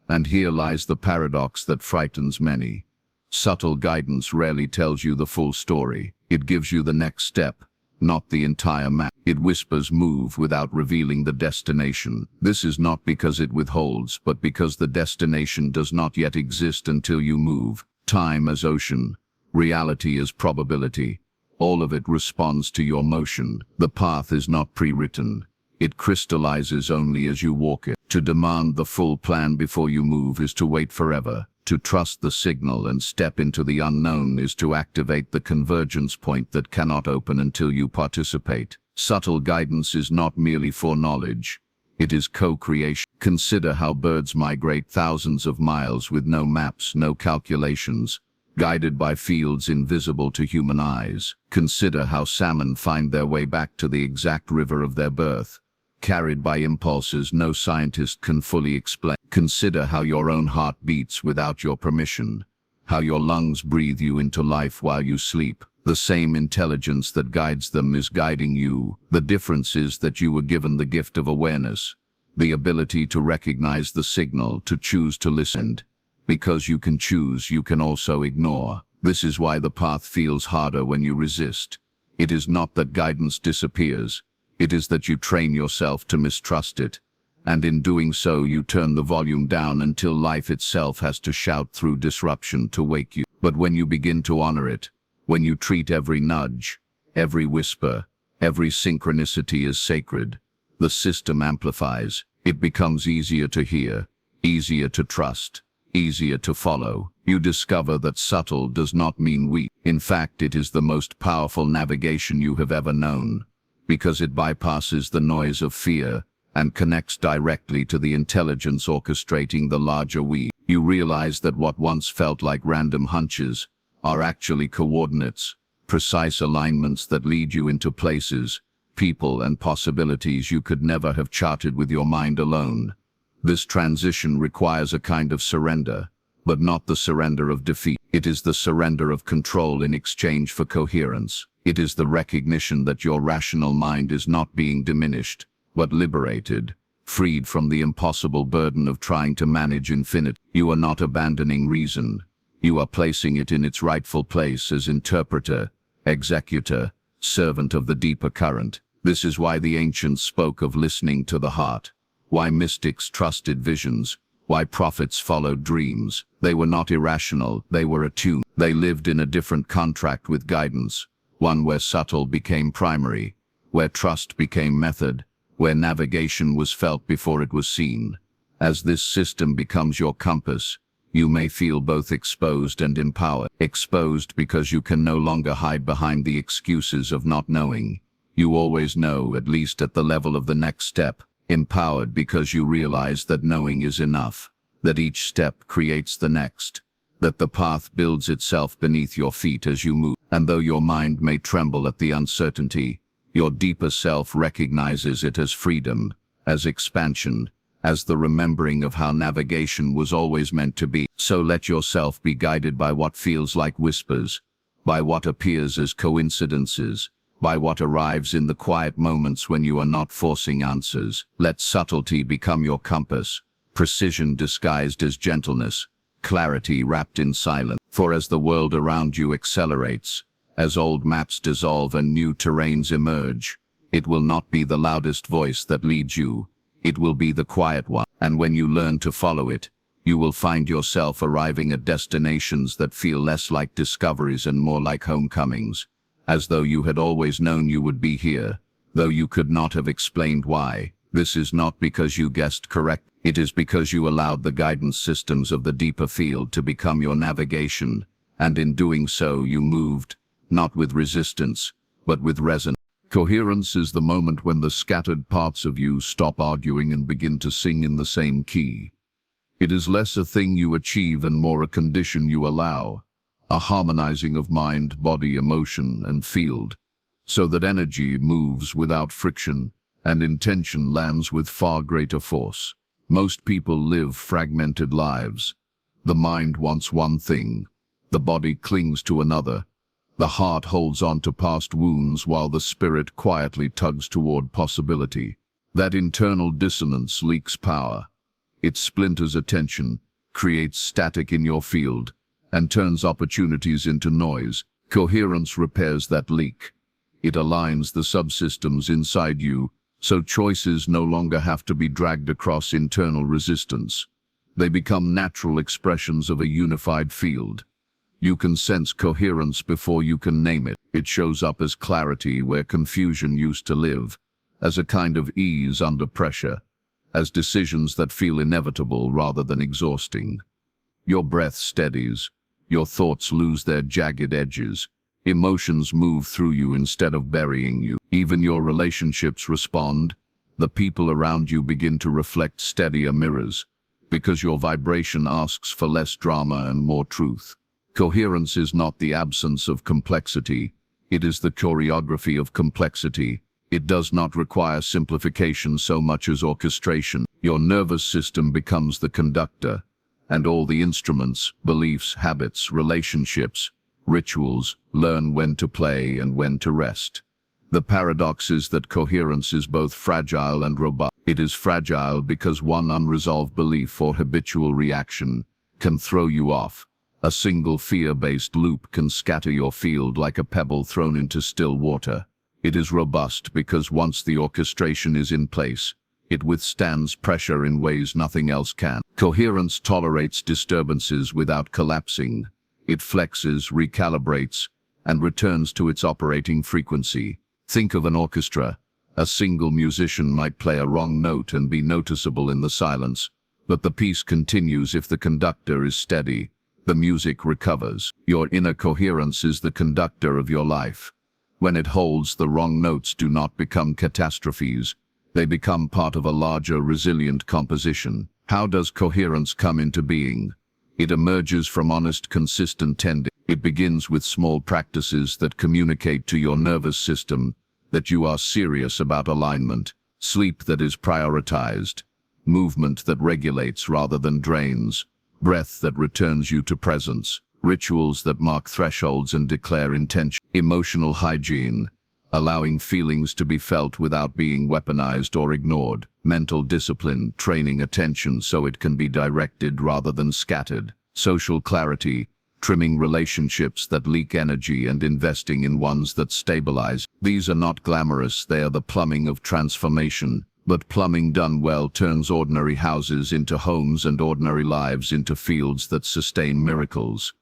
And here lies the paradox that frightens many. Subtle guidance rarely tells you the full story. It gives you the next step, not the entire map. It whispers move without revealing the destination. This is not because it withholds, but because the destination does not yet exist until you move. Time as ocean, reality as probability. All of it responds to your motion. The path is not pre-written. It crystallizes only as you walk it. To demand the full plan before you move is to wait forever. To trust the signal and step into the unknown is to activate the convergence point that cannot open until you participate. Subtle guidance is not merely foreknowledge. It is co-creation. Consider how birds migrate thousands of miles with no maps, no calculations, guided by fields invisible to human eyes. Consider how salmon find their way back to the exact river of their birth, carried by impulses no scientist can fully explain. Consider how your own heart beats without your permission, how your lungs breathe you into life while you sleep. The same intelligence that guides them is guiding you. The difference is that you were given the gift of awareness, the ability to recognize the signal, to choose to listen. Because you can choose, you can also ignore. This is why the path feels harder when you resist. It is not that guidance disappears. It is that you train yourself to mistrust it. And in doing so, you turn the volume down until life itself has to shout through disruption to wake you. But when you begin to honor it, when you treat every nudge, every whisper, every synchronicity as sacred, the system amplifies. It becomes easier to hear, easier to trust, easier to follow. You discover that subtle does not mean weak. In fact, it is the most powerful navigation you have ever known, because it bypasses the noise of fear and connects directly to the intelligence orchestrating the larger we. You realize that what once felt like random hunches are actually coordinates, precise alignments that lead you into places, people, and possibilities you could never have charted with your mind alone. This transition requires a kind of surrender, but not the surrender of defeat. It is the surrender of control in exchange for coherence. It is the recognition that your rational mind is not being diminished, but liberated, freed from the impossible burden of trying to manage infinite. You are not abandoning reason. You are placing it in its rightful place as interpreter, executor, servant of the deeper current. This is why the ancients spoke of listening to the heart, why mystics trusted visions, why prophets followed dreams. They were not irrational, they were attuned. They lived in a different contract with guidance, one where subtle became primary, where trust became method, where navigation was felt before it was seen. As this system becomes your compass, you may feel both exposed and empowered. Exposed because you can no longer hide behind the excuses of not knowing. You always know, at least at the level of the next step. Empowered because you realize that knowing is enough, that each step creates the next, that the path builds itself beneath your feet as you move. And though your mind may tremble at the uncertainty, your deeper self recognizes it as freedom, as expansion, as the remembering of how navigation was always meant to be. So let yourself be guided by what feels like whispers, by what appears as coincidences, by what arrives in the quiet moments when you are not forcing answers. Let subtlety become your compass, precision disguised as gentleness, clarity wrapped in silence. For as the world around you accelerates, as old maps dissolve and new terrains emerge, it will not be the loudest voice that leads you. It will be the quiet one. And when you learn to follow it, you will find yourself arriving at destinations that feel less like discoveries and more like homecomings, as though you had always known you would be here, though you could not have explained why. This is not because you guessed correct. It is because you allowed the guidance systems of the deeper field to become your navigation, and in doing so you moved, not with resistance, but with resonance. Coherence is the moment when the scattered parts of you stop arguing and begin to sing in the same key. It is less a thing you achieve and more a condition you allow, a harmonizing of mind, body, emotion, and field, so that energy moves without friction and intention lands with far greater force. Most people live fragmented lives. The mind wants one thing, the body clings to another. The heart holds on to past wounds while the spirit quietly tugs toward possibility. That internal dissonance leaks power. It splinters attention, creates static in your field, and turns opportunities into noise. Coherence repairs that leak. It aligns the subsystems inside you, so choices no longer have to be dragged across internal resistance. They become natural expressions of a unified field. You can sense coherence before you can name it. It shows up as clarity where confusion used to live, as a kind of ease under pressure, as decisions that feel inevitable rather than exhausting. Your breath steadies, your thoughts lose their jagged edges, emotions move through you instead of burying you. Even your relationships respond. The people around you begin to reflect steadier mirrors, because your vibration asks for less drama and more truth. Coherence is not the absence of complexity, it is the choreography of complexity. It does not require simplification so much as orchestration. Your nervous system becomes the conductor, and all the instruments, beliefs, habits, relationships, rituals, learn when to play and when to rest. The paradox is that coherence is both fragile and robust. It is fragile because one unresolved belief or habitual reaction can throw you off. A single fear-based loop can scatter your field like a pebble thrown into still water. It is robust because once the orchestration is in place, it withstands pressure in ways nothing else can. Coherence tolerates disturbances without collapsing. It flexes, recalibrates, and returns to its operating frequency. Think of an orchestra. A single musician might play a wrong note and be noticeable in the silence, but the piece continues if the conductor is steady. The music recovers. Your inner coherence is the conductor of your life. When it holds, the wrong notes do not become catastrophes. They become part of a larger, resilient composition. How does coherence come into being? It emerges from honest, consistent tending. It begins with small practices that communicate to your nervous system that you are serious about alignment, sleep that is prioritized, movement that regulates rather than drains, breath that returns you to presence, rituals that mark thresholds and declare intention, emotional hygiene, allowing feelings to be felt without being weaponized or ignored, mental discipline, training attention so it can be directed rather than scattered, social clarity, trimming relationships that leak energy and investing in ones that stabilize. These are not glamorous, they are the plumbing of transformation. But plumbing done well turns ordinary houses into homes and ordinary lives into fields that sustain miracles.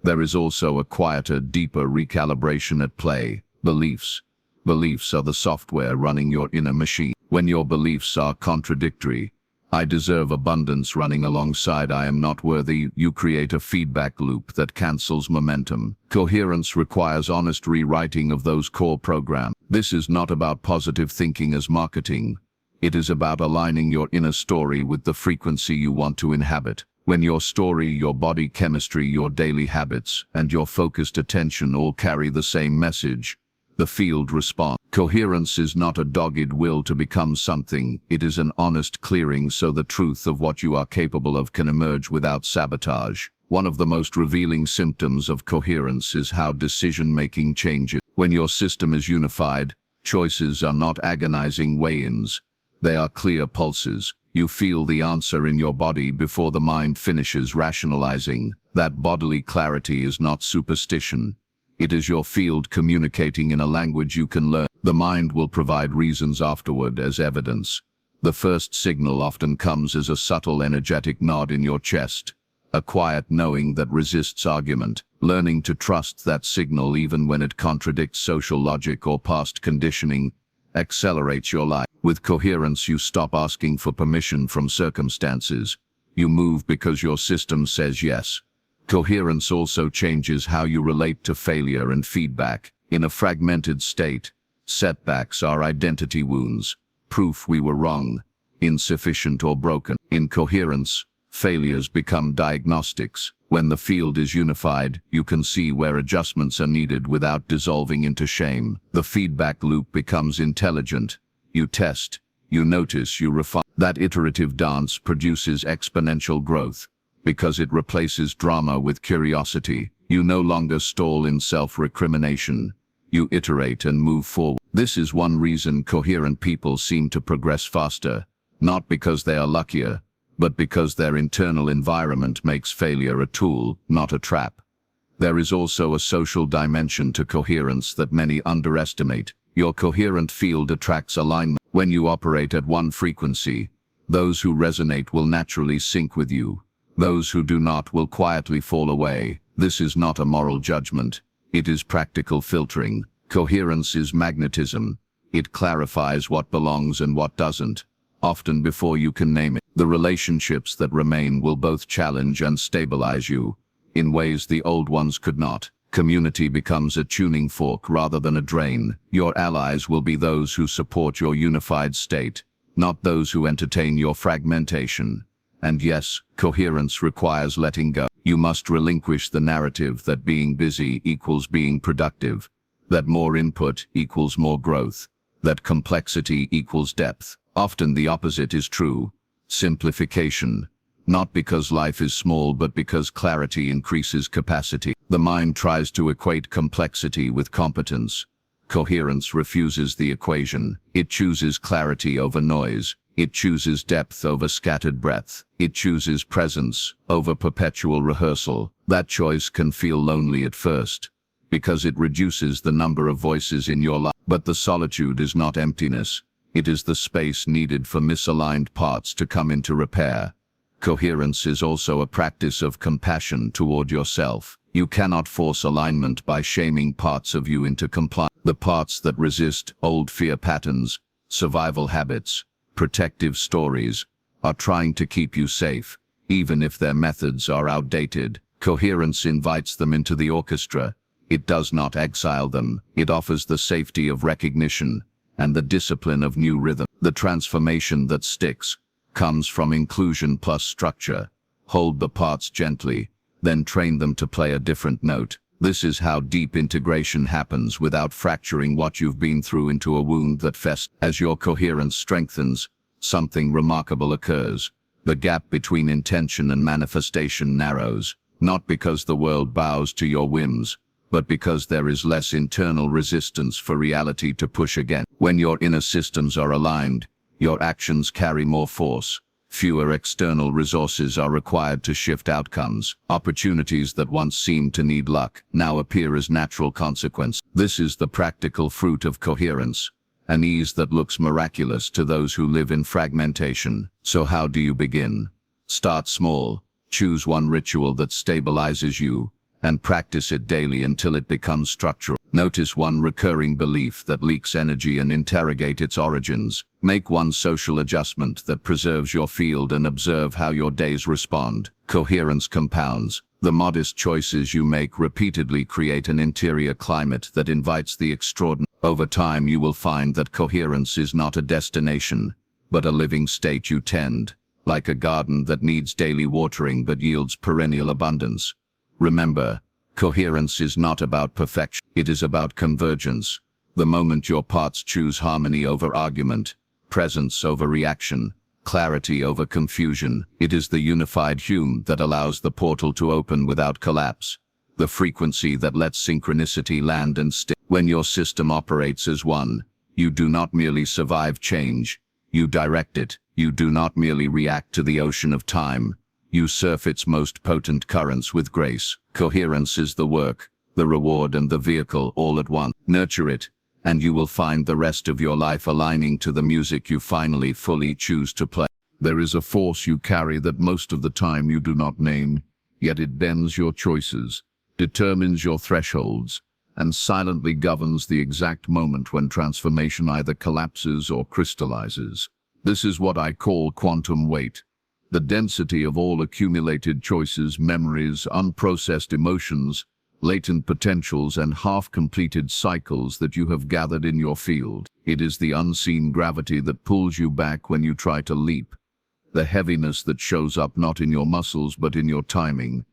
There is also a quieter, deeper recalibration at play. Beliefs. Beliefs are the software running your inner machine. When your beliefs are contradictory, I deserve abundance running alongside I am not worthy, you create a feedback loop that cancels momentum. Coherence requires honest rewriting of those core programs. This is not about positive thinking as marketing. It is about aligning your inner story with the frequency you want to inhabit. When your story, your body chemistry, your daily habits, and your focused attention all carry the same message, the field responds. Coherence is not a dogged will to become something, it is an honest clearing so the truth of what you are capable of can emerge without sabotage. One of the most revealing symptoms of coherence is how decision-making changes. When your system is unified, choices are not agonizing weigh-ins. They are clear pulses. You feel the answer in your body before the mind finishes rationalizing. That bodily clarity is not superstition. It is your field communicating in a language you can learn. The mind will provide reasons afterward as evidence. The first signal often comes as a subtle energetic nod in your chest, a quiet knowing that resists argument. Learning to trust that signal even when it contradicts social logic or past conditioning accelerates your life. With coherence, you stop asking for permission from circumstances. You move because your system says yes. Coherence also changes how you relate to failure and feedback. In a fragmented state, setbacks are identity wounds, proof we were wrong, insufficient or broken. In coherence, failures become diagnostics. When the field is unified, you can see where adjustments are needed without dissolving into shame. The feedback loop becomes intelligent. You test, you notice, you refine. That iterative dance produces exponential growth because it replaces drama with curiosity. You no longer stall in self-recrimination. You iterate and move forward. This is one reason coherent people seem to progress faster, not because they are luckier, but because their internal environment makes failure a tool, not a trap. There is also a social dimension to coherence that many underestimate. Your coherent field attracts alignment. When you operate at one frequency, those who resonate will naturally sync with you. Those who do not will quietly fall away. This is not a moral judgment. It is practical filtering. Coherence is magnetism. It clarifies what belongs and what doesn't, often before you can name it. The relationships that remain will both challenge and stabilize you in ways the old ones could not. Community becomes a tuning fork rather than a drain. Your allies will be those who support your unified state, not those who entertain your fragmentation. And yes, coherence requires letting go. You must relinquish the narrative that being busy equals being productive, that more input equals more growth, that complexity equals depth. Often the opposite is true. Simplification. Not because life is small, but because clarity increases capacity. The mind tries to equate complexity with competence. Coherence refuses the equation. It chooses clarity over noise. It chooses depth over scattered breadth. It chooses presence over perpetual rehearsal. That choice can feel lonely at first, because it reduces the number of voices in your life. But the solitude is not emptiness. It is the space needed for misaligned parts to come into repair. Coherence is also a practice of compassion toward yourself. You cannot force alignment by shaming parts of you into compliance. The parts that resist old fear patterns, survival habits, protective stories, are trying to keep you safe, even if their methods are outdated. Coherence invites them into the orchestra. It does not exile them. It offers the safety of recognition and the discipline of new rhythm. The transformation that sticks comes from inclusion plus structure. Hold the parts gently, then train them to play a different note. This is how deep integration happens without fracturing what you've been through into a wound that festers. As your coherence strengthens, something remarkable occurs. The gap between intention and manifestation narrows, not because the world bows to your whims, but because there is less internal resistance for reality to push again. When your inner systems are aligned, your actions carry more force. Fewer external resources are required to shift outcomes. Opportunities that once seemed to need luck now appear as natural consequence. This is the practical fruit of coherence, an ease that looks miraculous to those who live in fragmentation. So how do you begin? Start small. Choose one ritual that stabilizes you, and practice it daily until it becomes structural. Notice one recurring belief that leaks energy and interrogate its origins. Make one social adjustment that preserves your field and observe how your days respond. Coherence compounds. The modest choices you make repeatedly create an interior climate that invites the extraordinary. Over time, you will find that coherence is not a destination, but a living state you tend, like a garden that needs daily watering but yields perennial abundance. Remember, coherence is not about perfection. It is about convergence. The moment your parts choose harmony over argument, presence over reaction, clarity over confusion, it is the unified hum that allows the portal to open without collapse. The frequency that lets synchronicity land and stick. When your system operates as one, you do not merely survive change, you direct it. You do not merely react to the ocean of time, you surf its most potent currents with grace. Coherence is the work, the reward and the vehicle all at once. Nurture it, and you will find the rest of your life aligning to the music you finally fully choose to play. There is a force you carry that most of the time you do not name, yet it bends your choices, determines your thresholds, and silently governs the exact moment when transformation either collapses or crystallizes. This is what I call quantum weight. The density of all accumulated choices, memories, unprocessed emotions, latent potentials, and half-completed cycles that you have gathered in your field. It is the unseen gravity that pulls you back when you try to leap, the heaviness that shows up not in your muscles but in your timing,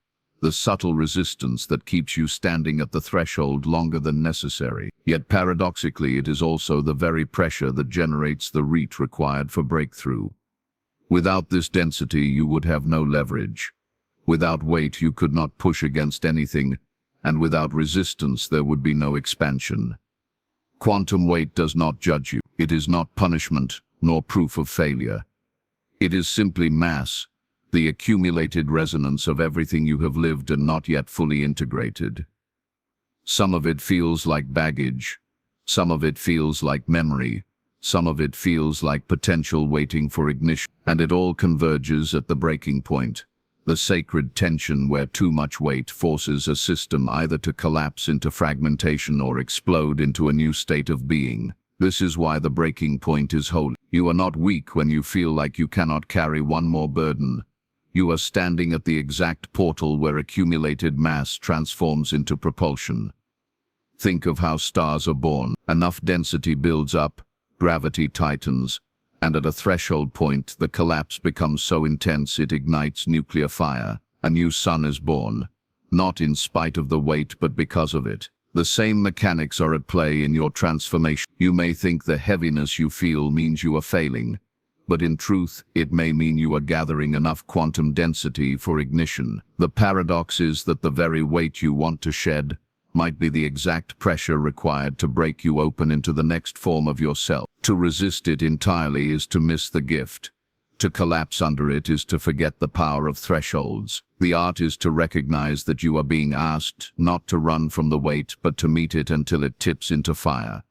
the subtle resistance that keeps you standing at the threshold longer than necessary. Yet paradoxically, it is also the very pressure that generates the reach required for breakthrough. Without this density, you would have no leverage. Without weight, you could not push against anything, and without resistance, there would be no expansion. Quantum weight does not judge you. It is not punishment, nor proof of failure. It is simply mass, the accumulated resonance of everything you have lived and not yet fully integrated. Some of it feels like baggage, some of it feels like memory, some of it feels like potential waiting for ignition, and it all converges at the breaking point, the sacred tension where too much weight forces a system either to collapse into fragmentation or explode into a new state of being. This is why the breaking point is holy. You are not weak when you feel like you cannot carry one more burden. You are standing at the exact portal where accumulated mass transforms into propulsion. Think of how stars are born. Enough density builds up, gravity tightens, and at a threshold point, the collapse becomes so intense it ignites nuclear fire. A new sun is born, not in spite of the weight but because of it. The same mechanics are at play in your transformation. You may think the heaviness you feel means you are failing, but in truth, it may mean you are gathering enough quantum density for ignition. The paradox is that the very weight you want to shed might be the exact pressure required to break you open into the next form of yourself. To resist it entirely is to miss the gift. To collapse under it is to forget the power of thresholds. The art is to recognize that you are being asked not to run from the weight, but to meet it until it tips into fire.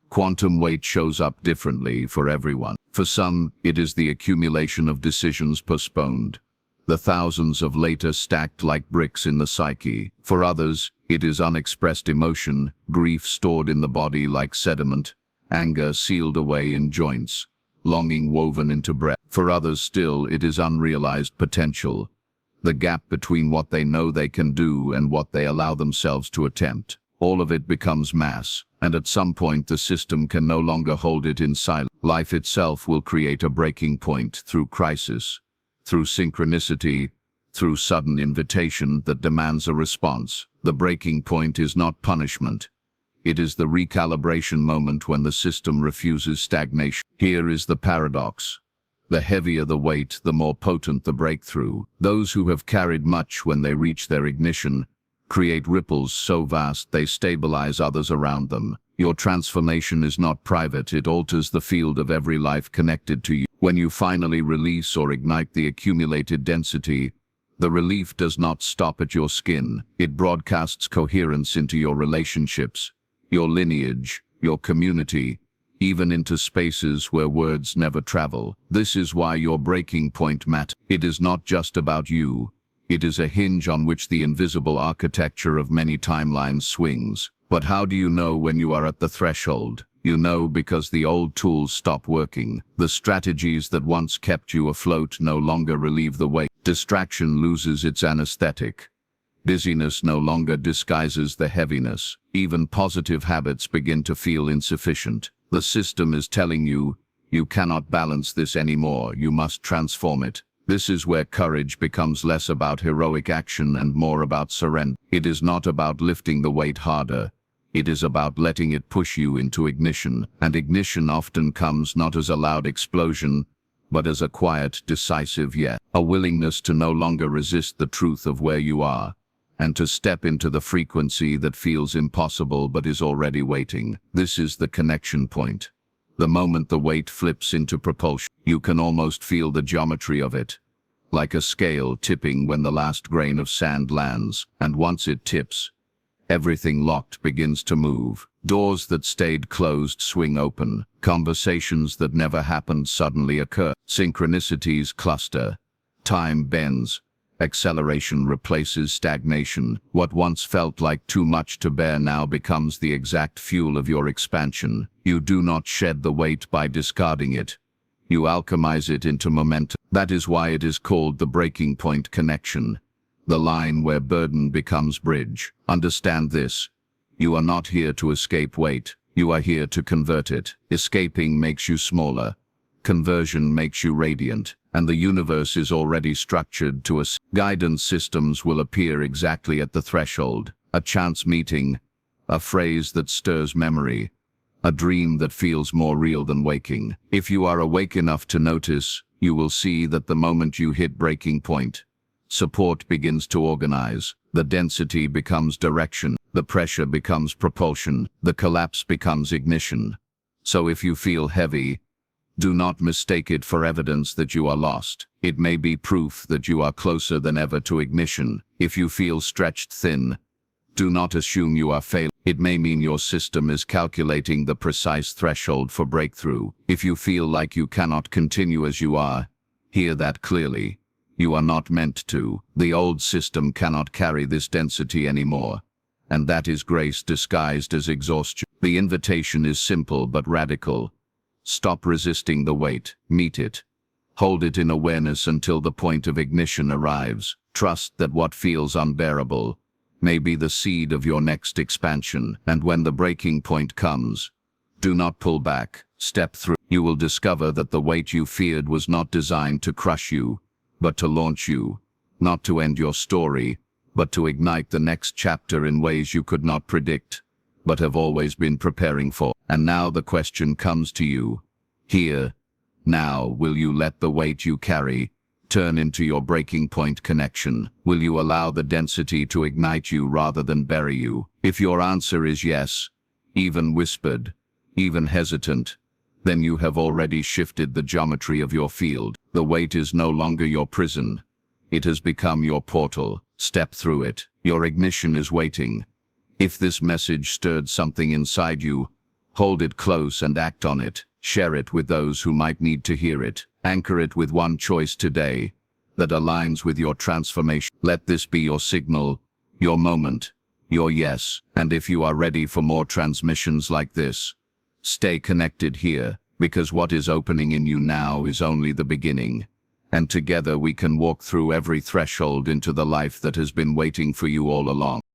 Quantum weight shows up differently for everyone. For some, it is the accumulation of decisions postponed, the thousands of later stacked like bricks in the psyche. For others, it is unexpressed emotion, grief stored in the body like sediment, anger sealed away in joints, longing woven into breath. For others still, it is unrealized potential, the gap between what they know they can do and what they allow themselves to attempt. All of it becomes mass, and at some point the system can no longer hold it in silence. Life itself will create a breaking point through crisis, through synchronicity, through sudden invitation that demands a response. The breaking point is not punishment. It is the recalibration moment when the system refuses stagnation. Here is the paradox. The heavier the weight, the more potent the breakthrough. Those who have carried much when they reach their ignition create ripples so vast they stabilize others around them. Your transformation is not private, it alters the field of every life connected to you. When you finally release or ignite the accumulated density, the relief does not stop at your skin. It broadcasts coherence into your relationships, your lineage, your community, even into spaces where words never travel. This is why your breaking point matters. It is not just about you. It is a hinge on which the invisible architecture of many timelines swings. But how do you know when you are at the threshold? You know because the old tools stop working. The strategies that once kept you afloat no longer relieve the weight. Distraction loses its anesthetic. Busyness no longer disguises the heaviness. Even positive habits begin to feel insufficient. The system is telling you, you cannot balance this anymore, you must transform it. This is where courage becomes less about heroic action and more about surrender. It is not about lifting the weight harder. It is about letting it push you into ignition. And ignition often comes not as a loud explosion, but as a quiet, decisive yes. A willingness to no longer resist the truth of where you are, and to step into the frequency that feels impossible but is already waiting. This is the connection point. The moment the weight flips into propulsion, you can almost feel the geometry of it, like a scale tipping when the last grain of sand lands, and once it tips, everything locked begins to move. Doors that stayed closed swing open. Conversations that never happened suddenly occur. Synchronicities cluster. Time bends. Acceleration replaces stagnation. What once felt like too much to bear now becomes the exact fuel of your expansion. You do not shed the weight by discarding it. You alchemize it into momentum. That is why it is called the breaking point connection, the line where burden becomes bridge. Understand this. You are not here to escape weight. You are here to convert it. Escaping makes you smaller. Conversion makes you radiant. And the universe is already structured to us. Guidance systems will appear exactly at the threshold. A chance meeting, a phrase that stirs memory, a dream that feels more real than waking. If you are awake enough to notice, you will see that the moment you hit breaking point, support begins to organize. The density becomes direction. The pressure becomes propulsion. The collapse becomes ignition. So if you feel heavy, Do not mistake it for evidence that you are lost. It may be proof that you are closer than ever to ignition. If you feel stretched thin, do not assume you are failing. It may mean your system is calculating the precise threshold for breakthrough. If you feel like you cannot continue as you are, hear that clearly. You are not meant to. The old system cannot carry this density anymore. And that is grace disguised as exhaustion. The invitation is simple but radical. Stop resisting the weight. Meet it. Hold it in awareness until the point of ignition arrives. Trust that what feels unbearable may be the seed of your next expansion. And when the breaking point comes, do not pull back. Step through. You will discover that the weight you feared was not designed to crush you, but to launch you. Not to end your story, but to ignite the next chapter in ways you could not predict, but have always been preparing for. And now the question comes to you. Here, now, will you let the weight you carry turn into your breaking point connection? Will you allow the density to ignite you rather than bury you? If your answer is yes, even whispered, even hesitant, then you have already shifted the geometry of your field. The weight is no longer your prison. It has become your portal. Step through it. Your ignition is waiting. If this message stirred something inside you, hold it close and act on it. Share it with those who might need to hear it. Anchor it with one choice today that aligns with your transformation. Let this be your signal, your moment, your yes. And if you are ready for more transmissions like this, stay connected here, because what is opening in you now is only the beginning. And together we can walk through every threshold into the life that has been waiting for you all along.